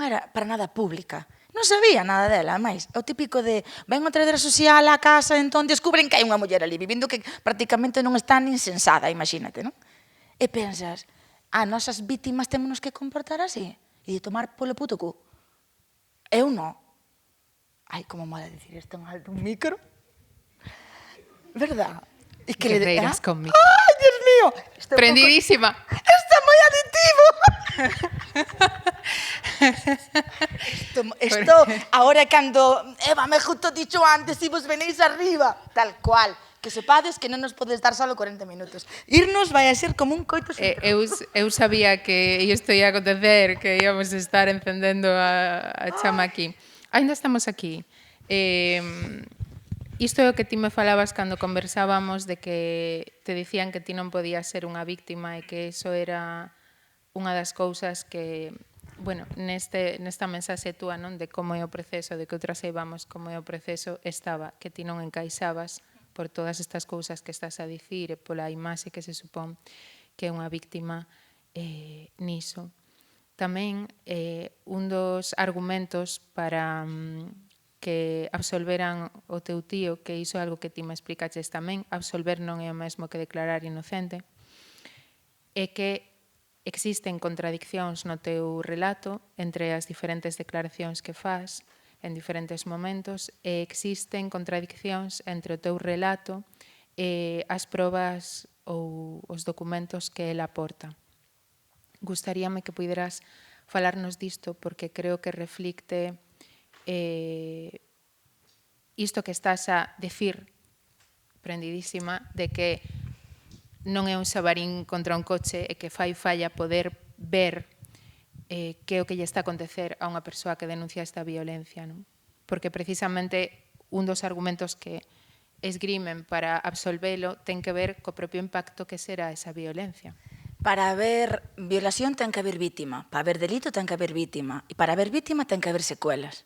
era para nada pública. Non sabía nada dela, máis. É o típico de, ven unha traidora social á casa, entón descubren que hai unha muller ali, vivindo que prácticamente non está nin sensada, imagínate, non? E pensas, nosas vítimas témonos que comportar así? E de tomar polo puto cu. Eu non. Ai, como mola dicir isto en alto un micro. Verdad? Que reiras conmigo. Ai, Dios mío. Prendidísima. Isto é moi aditivo. Isto, ahora cando Eva me justo dicho antes, si vos venéis arriba, tal cual. Que sepades que non nos podes dar solo 40 minutos. Irnos vai a ser como un coito sin eu sabía que isto ia acontecer, que íamos a estar encendendo a chama aquí. Ainda estamos aquí. Isto é o que ti me falabas cando conversábamos de que te dicían que ti non podías ser unha víctima e que iso era unha das cousas que, bueno, nesta mensaxe túa, non, de como é o proceso, de que outras saibamos como é o proceso, estaba que ti non encaixabas por todas estas cousas que estás a dicir e pola imaxe que se supón que é unha víctima niso. Tamén un dos argumentos para que absolveran o teu tío, que iso é algo que ti me explicaches tamén, absolver non é o mesmo que declarar inocente, é que existen contradiccións no teu relato entre as diferentes declaracións que fas en diferentes momentos e existen contradiccións entre o teu relato e as probas ou os documentos que el aporta. Gustaríame que puideras falarnos disto porque creo que reflicte isto que estás a decir, prendidísima, de que non é un xabarín contra un coche e que fai falla poder ver que é o que lle está a acontecer a unha persoa que denuncia esta violencia, non? Porque precisamente un dos argumentos que esgrimen para absolvelo ten que ver co propio impacto que será esa violencia. Para haber violación ten que haber vítima, para haber delito ten que haber vítima, e para haber vítima ten que haber secuelas.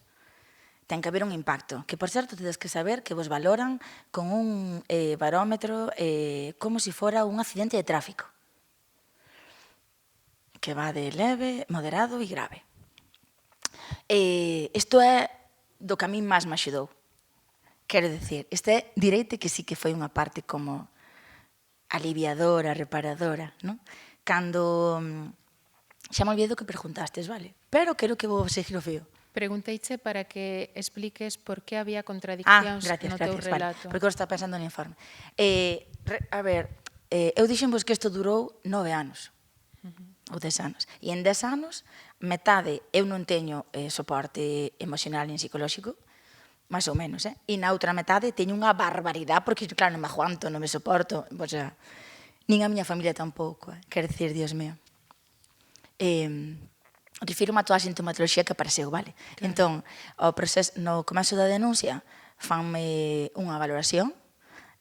Ten que haber un impacto, que por certo tedes que saber que vos valoran con un barómetro como se fora un accidente de tráfico, que va de leve, moderado e grave. Isto é do que a min máis me axudou. Quero dicir, este direite que sí que foi unha parte como aliviadora, reparadora, non? Cando... Xa me olvidei do que preguntastes, vale? Pero quero que vou seguir o fío. Pregunteiche para que expliques por que había contradiccións no teu relato. Vale, porque eu estaba pensando no informe. A ver, eu dixenvos que isto durou 9 anos, ou 10 anos. E en 10 anos, metade eu non teño soporte emocional nin psicolóxico, máis ou menos, e na outra metade teño unha barbaridade, porque, claro, non me aguanto, non me soporto, o sea, nin a miña familia tampouco, quero dicir, Dios mío. Refiro-me a toda a sintomatoloxía que apareceu, vale? Claro. Entón, o proceso, no comezo da denuncia, fanme unha valoración,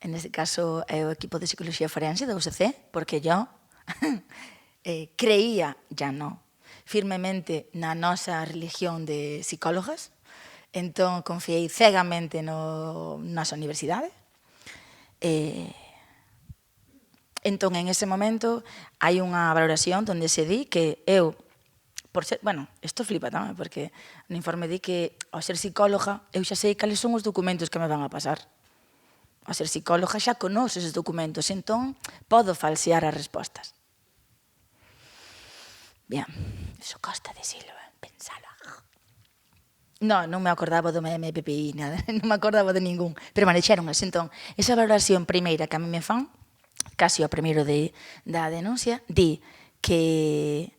en este caso é o equipo de psicología forense da UCC, porque yo creía, ya no, firmemente na nosa religión de psicólogas, entón confiei cegamente nas universidades. Entón, en ese momento, hai unha valoración onde se di que eu, por ser, bueno, isto flipa tamén, porque no informe di que ao ser psicóloga eu xa sei cales son os documentos que me van a pasar. Ao ser psicóloga xa conoce esos documentos, entón podo falsear as respostas. Bien, iso costa decirlo, pensalo. Non me acordaba do MPPI, nada, non me acordaba de ningún, pero manexeron eso. Entón, esa valoración primeira que a mí me fan, casi ao primeiro da denuncia, di que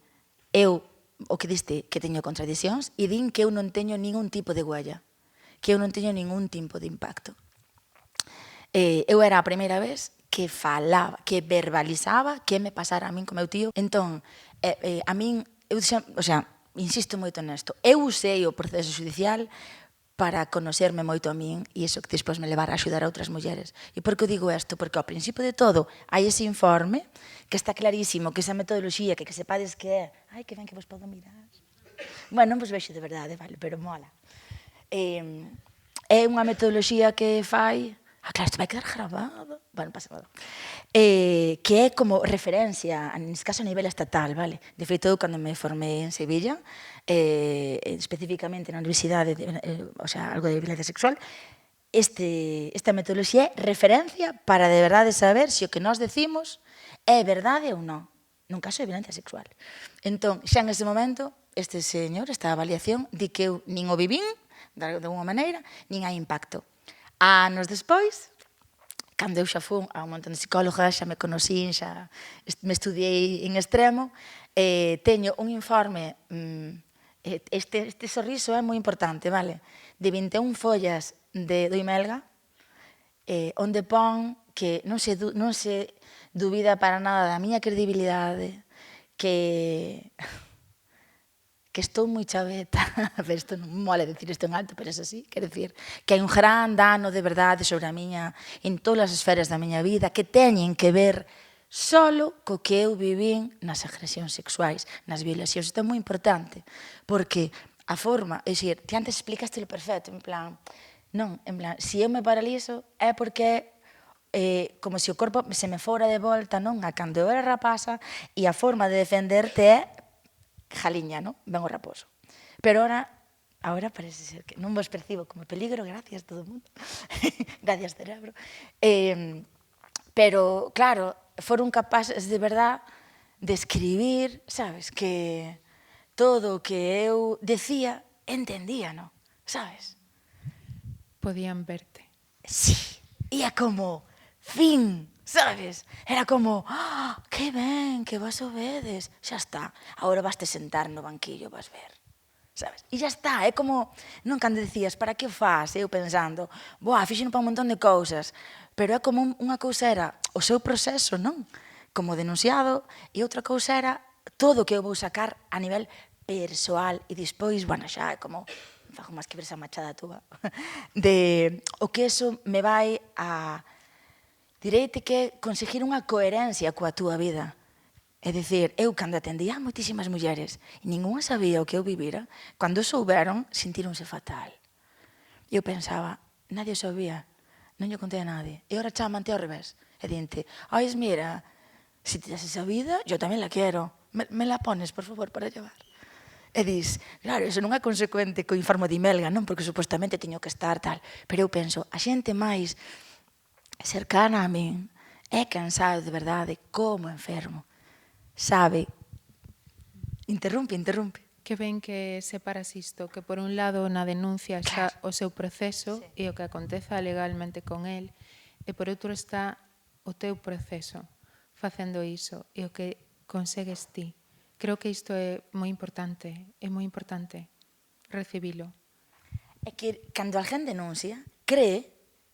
eu, o que diste, que teño contradiccións, e din que eu non teño ningún tipo de huella, que eu non teño ningún tipo de impacto. Eu era a primeira vez que falaba, que verbalizaba que me pasara a min co meu tío. Entón, a min, eu insisto moito nesto, eu usei o proceso judicial para conocerme moito a min e iso que despois me levara a axudar a outras mulleres. E por que digo isto? Porque ao principio de todo hai ese informe que está clarísimo, que esa metodoloxía, que sepades que é... Ai, que ben que vos podo mirar. Bueno, non vos vexo de verdade, vale, pero mola. É unha metodoloxía que fai... claro, isto vai quedar grabado. Bueno, pasa nada. Que é como referencia, neste caso a nivel estatal, vale? De feito, eu cando me formei en Sevilla, especificamente na universidade, algo de violencia sexual, esta metodoloxía é referencia para de verdade saber se o que nós decimos é verdade ou non, nun caso de violencia sexual. Entón, xa en ese momento, este señor, esta avaliación, di que eu nin o vivín, de alguma maneira, nin hai impacto. Anos despois, cando eu xa fui a un montón de psicólogas, xa me conocín, xa me estudiei en extremo, teño un informe, este sorriso é moi importante, vale? De 21 follas do Imelga, onde pon que non se dubida para nada da miña credibilidade, que estou moi chaveta, pero isto non mola decir isto en alto, pero é así, quero dicir, que hai un gran dano de verdade sobre a miña, en todas as esferas da miña vida, que teñen que ver solo co que eu vivín nas agresións sexuais, nas violacións. Isto é moi importante, porque a forma, é dicir, ti antes explicaste lo perfecto, en plan, non, en plan, se eu me paralizo é porque como se o corpo se me fora de volta, non, a cando eu era rapaza, e a forma de defenderte é jaliña, non? Ben o raposo. Pero ora, Ahora parece ser que non vos percibo como peligro, gracias todo o mundo. Gracias, cerebro. Pero, claro, foron capaces de verdad de escribir, sabes, que todo o que eu decía entendía, non? Sabes? Podían verte. Sí, ia como, fin, sabes? Era como, que ben, que vos obedes, xa está, agora vaste sentar no banquillo, vas ver. Sabes? E xa está, é como, non cando decías, para que o faz? Eu pensando, boa, fixen para un montón de cousas, pero é como unha cousa era o seu proceso, non? Como denunciado, e outra cousa era todo o que eu vou sacar a nivel persoal, e despois, bueno, xa é como, fago máis que ver esa machada túa, de o que eso me vai a, direite que conseguir unha coherencia coa túa vida. É dicir, eu cando atendía a moitísimas mulleres e ninguna sabía o que eu vivira, cando souberon, sentíronse fatal. E eu pensaba, nadie o sabía, non lle contei a nadie. E ora chamante ao revés. E dinte, ai, mira, se te das esa vida, yo tamén la quero. Me la pones, por favor, para llevar. E dis, claro, eso non é consecuente co informe de Imelga, non? Porque supostamente teño que estar tal. Pero eu penso, a xente máis cercana a min é cansado de verdade como enfermo. Sabe? Interrumpe. Que ben que separas isto, que por un lado na denuncia está o seu proceso e o que aconteza legalmente con el, e por outro está o teu proceso facendo iso e o que consegues ti. Creo que isto é moi importante recibilo. É que cando alguén denuncia, cree,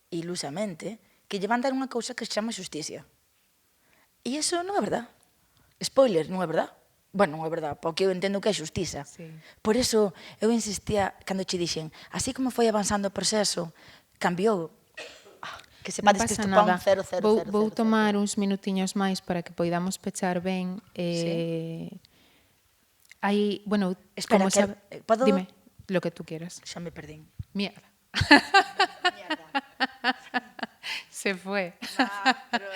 ilusamente, que lle van dar unha cousa que se chama xusticia. E iso non é verdad. Spoiler, non é verdad. Bueno, non é verdad, porque eu entendo que é xustiza. Sí. Por iso eu insistía cando che dixen, así como foi avanzando o proceso, cambiou. Que sepades que isto pon 0, 0, 0, 0. Vou tomar uns minutiños máis para que poidamos pechar ben. Hai, bueno, espera, como sabe... podo... Dime, lo que tú quieras. Xa me perdín. Mierda. Mierda. Se fue. Pero...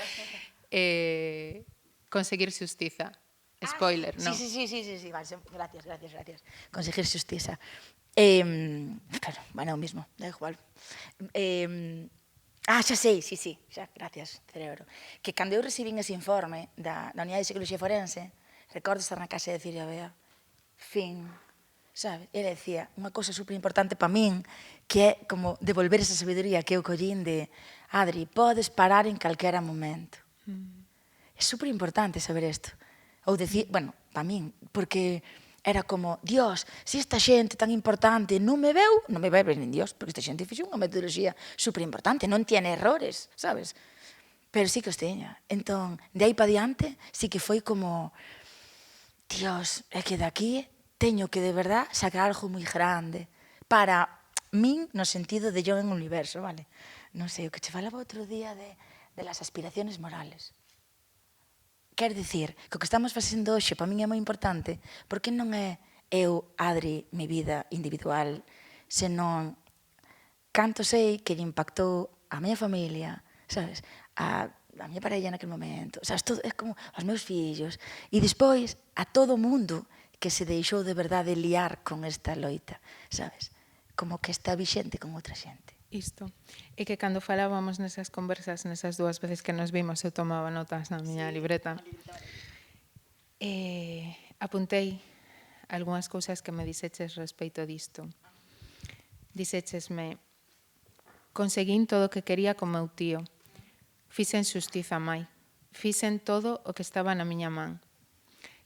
conseguir xustiza. Spoiler, sí, non? Sí. Vale, gracias. Conseguir xustiza. Pero, bueno, o mismo, da igual. Xa sei, sí, xa, gracias, cerebro. Que cando eu recibín ese informe da Unidade de Psicología Forense, recordo estar na casa e decir a Bea, fin, sabe? Ele decía unha cousa superimportante para min, que é como devolver esa sabiduría que eu collín de, Adri, podes parar en calquera momento. É superimportante saber isto. Ou decir, bueno, para min, porque era como, Dios, se esta xente tan importante non me veu, non me vai ver nin Dios, porque esta xente fixe unha metodoloxía superimportante, non tiene errores, sabes? Pero sí que os teña. Entón, de aí para diante, sí que foi como, Dios, é que daqui teño que de verdad sacar algo moi grande para min no sentido de yo en o universo, vale? Non sei, o que che falaba outro día de las aspiraciones morales. Quer dicir, que o que estamos facendo hoxe para min é moi importante porque non é eu, Adri, mi vida individual, senón canto sei que lle impactou a miña familia, sabes, a miña parella naquele momento, sabes, todo, é como os meus fillos, e despois a todo o mundo que se deixou de verdade liar con esta loita, sabes, como que está vixente con outra xente. Isto. E que cando falábamos nesas conversas, nesas dúas veces que nos vimos, eu tomaba notas na miña libreta. Apuntei algunhas cousas que me dixeches respecto disto. Dixéchesme, conseguín todo o que quería con meu tío. Fixen xustiza mai. Fixen todo o que estaba na miña man.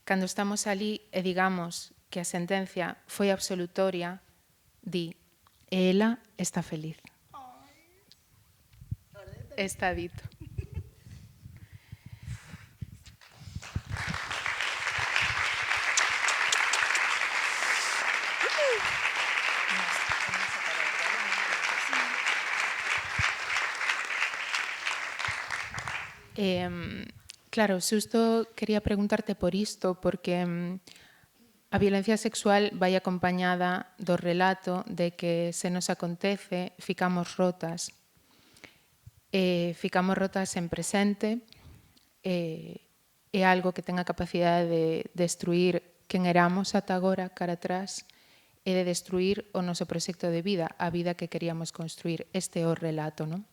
Cando estamos ali e digamos que a sentencia foi absolutoria, di, e ela está feliz. Está dito. Claro, xusto quería preguntarte por isto, porque a violencia sexual vai acompañada do relato de que se nos acontece, ficamos rotas. Ficamos rotas en presente, é algo que ten a capacidade de destruir quen éramos ata agora, cara atrás, e de destruir o noso proxecto de vida, a vida que queríamos construir. Este é o relato, non?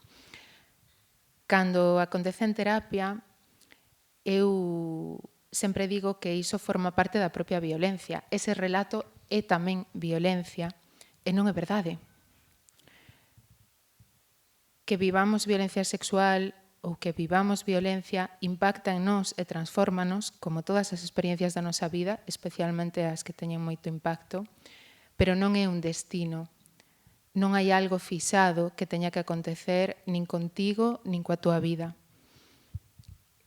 Cando acontece en terapia, eu sempre digo que iso forma parte da propia violencia. Ese relato é tamén violencia e non é verdade. Que vivamos violencia sexual ou que vivamos violencia impacta en nós e transfórmanos, como todas as experiencias da nosa vida, especialmente as que teñen moito impacto, pero non é un destino. Non hai algo fixado que teña que acontecer nin contigo nin coa túa vida.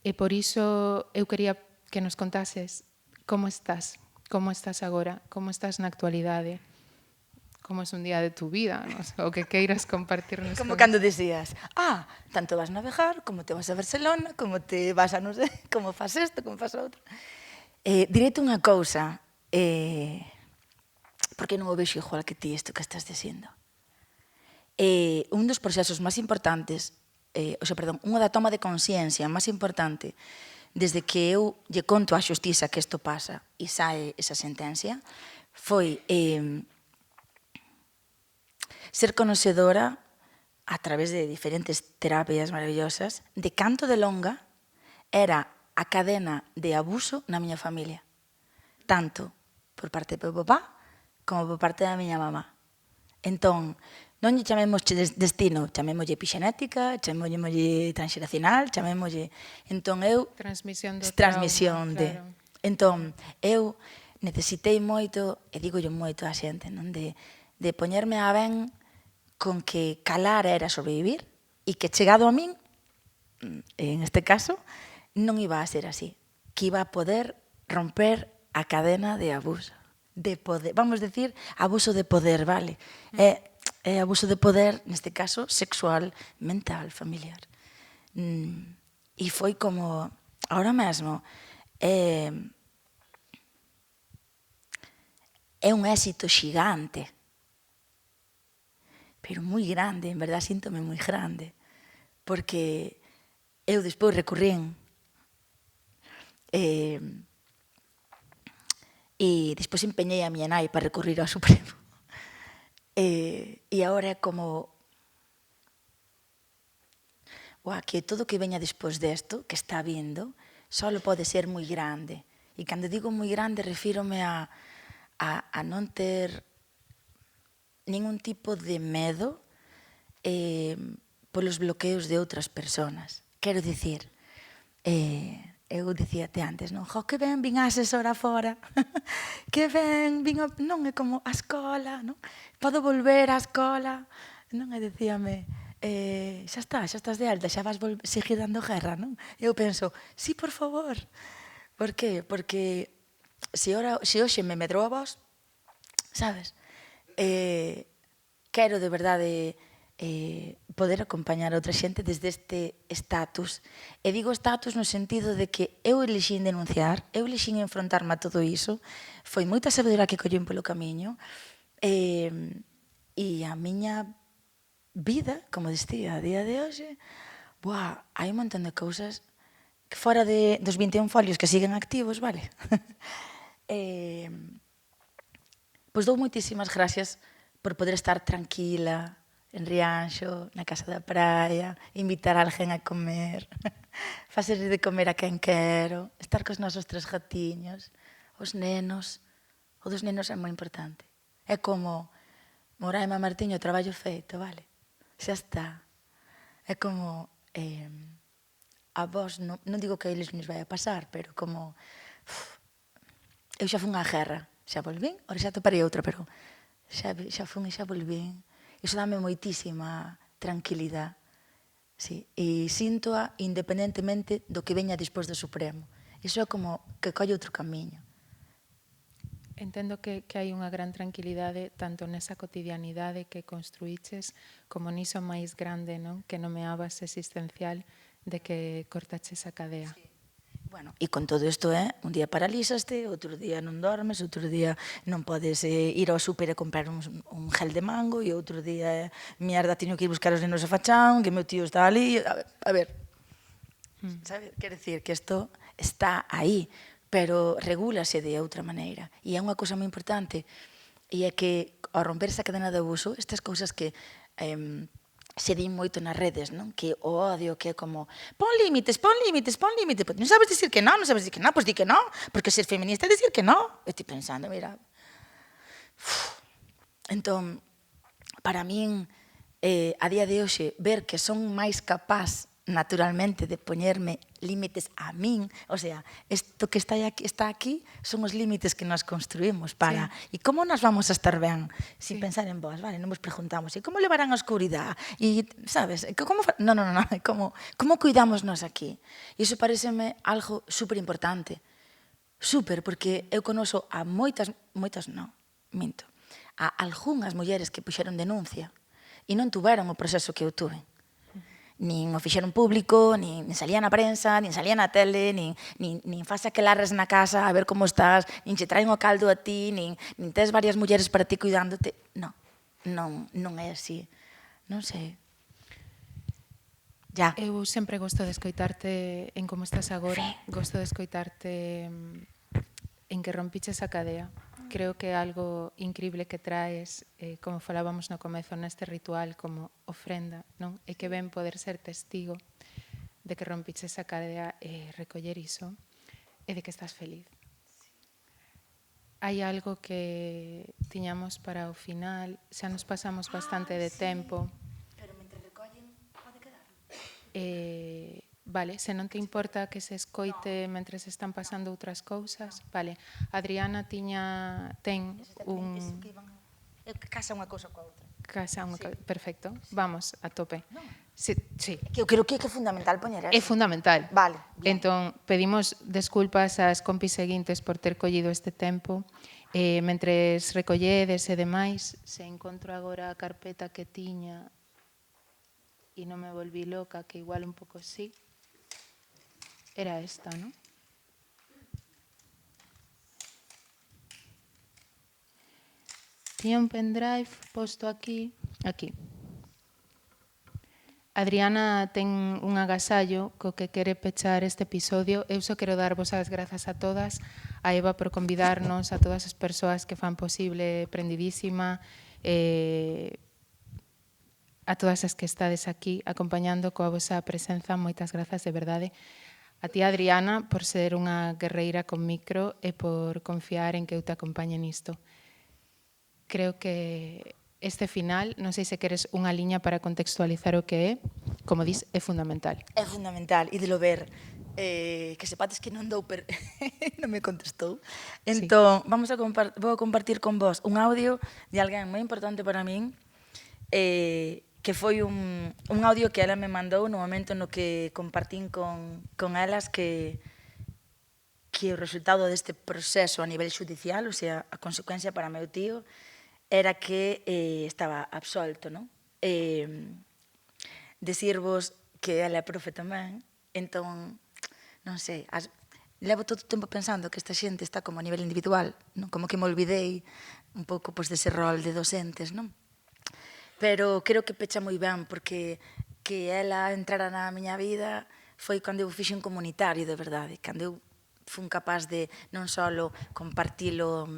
E por iso eu quería que nos contases como estás agora, como estás na actualidade, como es un día de tu vida, no sé, o que queiras compartirnos. Como cando decías, tanto vas navegar, como te vas a Barcelona, como te vas a non sei, como fas isto, como fas outro. Direite unha cousa, porque non o vexo igual que ti isto que estás dicindo. Un dos procesos máis importantes, unha da toma de consciencia máis importante desde que eu lle conto á xustiza que isto pasa e sae esa sentencia, foi ser conocedora a través de diferentes terapias maravillosas de canto de longa era a cadena de abuso na miña familia, tanto por parte do meu papá como por parte da miña mamá. Entón, non lle chamemos destino, chamémolle epigenética, chamémolle transxeracional, chamémolle... Entón, eu... Transmisión do Transmisión trauma, de... claro. Entón, eu necesitei moito, e digo yo moito á xente, non? De poñerme a ben con que calar era sobrevivir e que chegado a min, en este caso, non iba a ser así. Que iba a poder romper a cadena de abuso. De poder, vamos decir, abuso de poder, vale? É abuso de poder, neste caso, sexual, mental, familiar. E foi como, ahora mesmo, é un éxito xigante, pero moi grande, en verdad, síntome moi grande, porque eu despois recurrín e despois empeñei a miña nai para recurrir ao Supremo. E agora é como que todo o que veña despois desto, que está vindo, só pode ser moi grande. E cando digo moi grande, refírome a non ter ningún tipo de medo polos bloqueos de outras persoas. Quero dicir, eu dicíate antes, non? Que ben vin a asesora fora, que ben vin... Non, é como a escola, non? Podo volver á escola, non? E dicíame, xa estás de alta, xa vas seguir dando guerra, non? E eu penso, sí, por favor. Por qué? Porque se hoxe me medrou a vos, sabes? Quero de verdade poder acompañar a outra xente desde este estatus. E digo estatus no sentido de que eu elixín denunciar, eu elixín enfrontarme a todo iso, foi moita sabedoria que collín polo camiño, e a miña vida, como dicía, a día de hoxe, hai un montón de cousas que fora dos 21 folios que siguen activos, vale? Pois dou moitísimas gracias por poder estar tranquila, en Rianxo, na casa da praia, invitar a alguén a comer, facer de comer a quen quero, estar cos nosos 3 gatiños, os nenos. O dos nenos é moi importante. É como Moraima Martiño, traballo feito, vale? Xa está. É como a vos, non digo que a eles nos vai a pasar, pero como eu xa fun á guerra, xa volvín, ora xa toparei outra, pero xa fun e xa volvín. Iso dame moitísima tranquilidade. Sí, e síntoa independentemente do que veña despois do Supremo. Iso é como que colle outro camiño. Entendo que hai unha gran tranquilidade tanto nesa cotidianidade que construíches como niso máis grande, non? Que nomeabas existencial de que cortaches a cadea. Sí. Bueno, e con todo isto un día paralízaste, outro día non dormes, outro día non podes ir ao súper e comprar un gel de mango, e outro día, mierda, teño que ir buscar os nenos a Fachán, que meu tío está ali, a ver, sabe? Quer decir que isto está aí, pero regúlase de outra maneira. E é unha cousa moi importante, E é que, ao romper esa cadena de abuso, estas cousas que se din moito nas redes, non? Que o odio, que é como, pon límites, pon límites, pon límites. Pois non sabes dicir que non, non sabes dicir que non, pois di que non, porque ser feminista é dicir que non. Eu estou pensando, mira. Entón, para min, a día de hoxe, ver que son máis capaz naturalmente de poñerme límites a min, o sea, isto que está aquí son os límites que nos construímos para... Sí. E como nos vamos a estar ben? Sin pensar en vos, vale? Non nos preguntamos, e como levarán a oscuridade? E, sabes, como... Non, como cuidámonos aquí? E iso pareceme algo super importante. Super, porque eu conozo a moitas non, minto, a algunhas mulleres que puxeron denuncia e non tuveron o proceso que eu tuve. Nin o fixeron público, nin salía na prensa, nin salía na tele, nin faz aquelarres na casa a ver como estás, nin che traen o caldo a ti, nin tes varias mulleres para ti cuidándote. Non é así. Non sei. Ya. Eu sempre gosto de escoitarte en como estás agora, gosto de escoitarte en que rompiches a cadea. Creo que é algo increíble que traes, como falábamos no comezo, neste ritual como ofrenda, non? E que ben poder ser testigo de que rompiches a cadea e recoller iso, e de que estás feliz. Hai algo que tiñamos para o final, xa nos pasamos bastante de tempo. Pero mentre recollen, pode quedar? Vale, se non te importa que se escoite mentre se están pasando outras cousas, vale. Adriana ten un... Casa unha cousa coa outra. Casa unha cousa, perfecto. Vamos, a tope. Sí. Que eu creo que é fundamental poñer eso. É fundamental. Vale. Entón, pedimos desculpas ás compis seguintes por ter collido este tempo. Mentres recolledes e demais, se encontro agora a carpeta que tiña e non me volví loca, que igual un pouco sí. Era esta, ¿no? Tiña un pendrive posto aquí. Adriana ten un agasallo co que quere pechar este episodio. Eu só quero darvos as grazas a todas, a Eva por convidarnos, a todas as persoas que fan posible Prendidísima, a todas as que estades aquí acompañando coa vosa presenza. Moitas grazas, de verdade. A ti, Adriana, por ser unha guerreira con micro e por confiar en que eu te acompañe nisto. Creo que este final, non sei se queres unha liña para contextualizar o que é, como dis, é fundamental. É fundamental, e de lo ver, que sepades que non dou non me contestou. Entón, vou compartir con vos un audio de alguén moi importante para min, que foi un audio que ela me mandou no momento no que compartín con elas que o resultado deste proceso a nivel xudicial, o sea, a consecuencia para meu tío, era que estaba absolto, non? Decirvos que ela é profe tamén, entón, non sei, levo todo o tempo pensando que esta xente está como a nivel individual, non? Como que me olvidei un pouco dese rol de docentes, non? Pero creo que pecha moi ben, porque que ela entrara na miña vida foi cando eu fixen comunitario, de verdade. Cando eu fun capaz de non só compartilo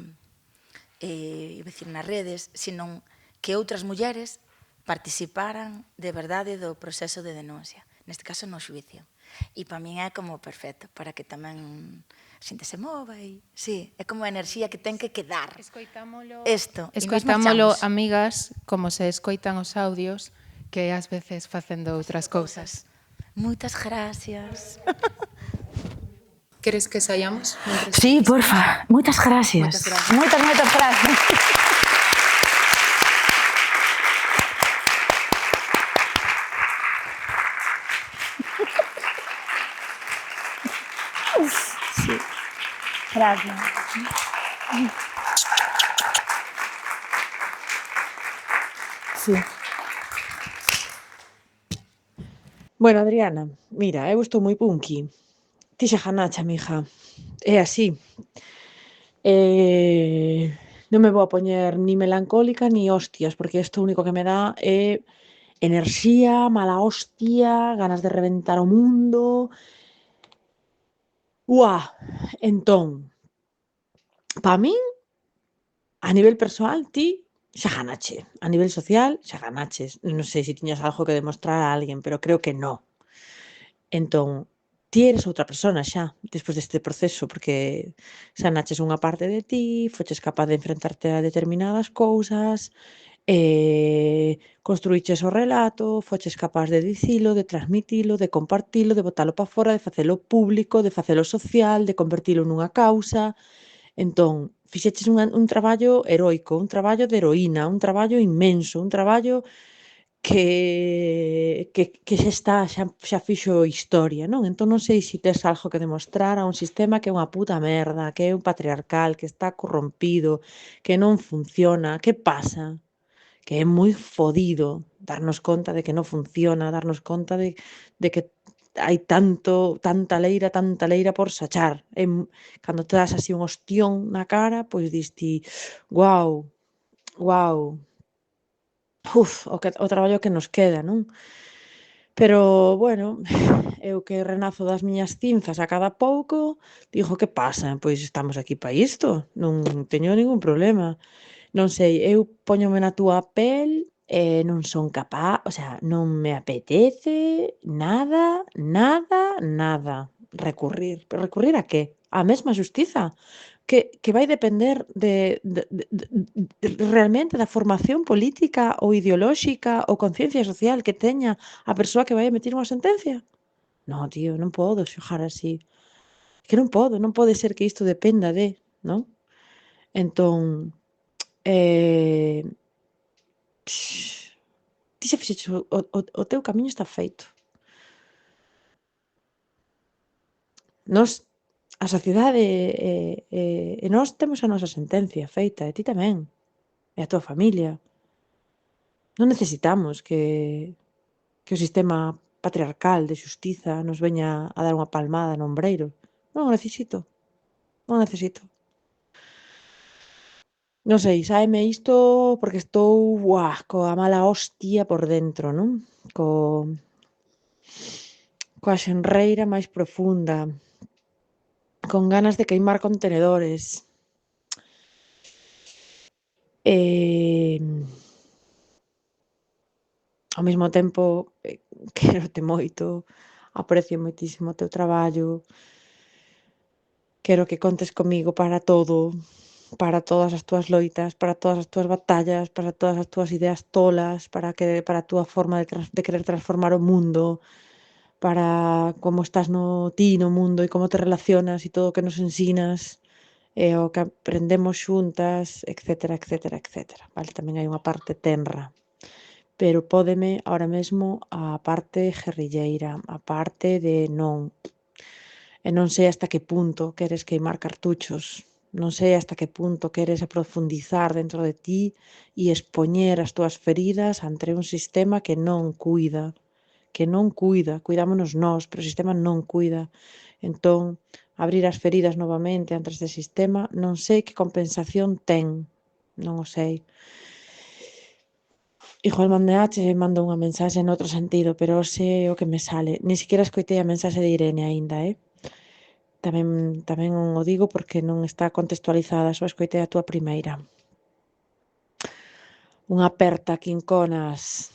nas redes, sino que outras mulleres participaran de verdade do proceso de denuncia. Neste caso, no xuicio. E para min é como perfecto, para que tamén a xente se mova e... Sí, é como a enerxía que ten que quedar. Escoitámolo, amigas, como se escoitan os audios, que ás veces facendo outras cousas. Moitas gracias. Queres que saiamos? Sí, porfa. Moitas gracias. Moitas gracias. Sí. Gracias. Sí. Bueno, Adriana, mira, eu estou moi punky. Ti xa ganacha, mija. É así. Non me vou a poñer ni melancólica ni hostias, porque isto único que me dá é enerxía, mala hostia, ganas de reventar o mundo. Entón, pa min, a nivel persoal, ti xa ganache. A nivel social, xa ganaches. Non sei se tiñas algo que demostrar a alguén, pero creo que non. Entón, ti eres outra persona xa, despois deste proceso, porque sanaches unha parte de ti, foches capaz de enfrentarte a determinadas cousas, construíches o relato, foches capaz de dicilo, de transmitilo, de compartilo, de botalo para fora, de facelo público, de facelo social, de convertilo nunha causa. Entón, fixeches un traballo heroico, un traballo de heroína, un traballo inmenso, un traballo que xa fixo historia, non? Entón non sei se tes algo que demostrar a un sistema que é unha puta merda, que é un patriarcal, que está corrompido, que non funciona. Que pasa? Que é moi fodido darnos conta de que non funciona, darnos conta de que hai tanta leira por sachar. Cando te das así un ostión na cara, pois dis ti: "Guau, guau, o traballo que nos queda", non? Pero, bueno, eu que renazo das miñas cinzas a cada pouco, digo: "Que pasa? Pois estamos aquí para isto, non teño ningún problema". Non sei, eu póñome na túa pel e non son capaz, o sea, non me apetece nada, nada, nada recurrir. Pero recurrir a que? Á mesma xustiza? Que vai depender de realmente da formación política ou ideolóxica ou conciencia social que teña a persoa que vai emitir unha sentencia? Non, tío, non podo xogar así. Que non pode ser que isto dependa de, non? Entón, eh, ti xa fixeches o teu camiño está feito. Nós, a sociedade e nós temos a nosa sentencia feita, e ti tamén, e a túa familia. Non necesitamos que o sistema patriarcal de xustiza nos veña a dar unha palmada no ombreiro. Non o necesito, non o necesito. Non sei, sáeme isto porque estou, coa mala hostia por dentro, non? Coa xenreira máis profunda, con ganas de queimar contenedores. Ao mesmo tempo, quérote moito, aprecio moitísimo o teu traballo, quero que contes comigo para todo, para todas as túas loitas, para todas as túas batallas, para todas as túas ideas tolas, para a túa forma de querer transformar o mundo, para como estás ti no mundo e como te relacionas e todo o que nos ensinas, e o que aprendemos xuntas, etcétera, etcétera, etcétera. Vale, tamén hai unha parte tenra, pero pódeme ahora mesmo a parte guerrilleira, a parte de non. E non sei hasta que punto queres queimar cartuchos, non sei hasta que punto queres aprofundizar dentro de ti e expoñer as túas feridas ante un sistema que non cuida, cuidámonos nós, pero o sistema non cuida. Entón, abrir as feridas novamente ante este sistema, non sei que compensación ten, non o sei. Igual mando unha mensaxe noutro sentido, pero hoxe é o que me sale. Ni siquiera escoitei a mensaxe de Irene aínda, Tamén o digo porque non está contextualizada, só escoitei a túa primeira. Unha aperta, Quinconas.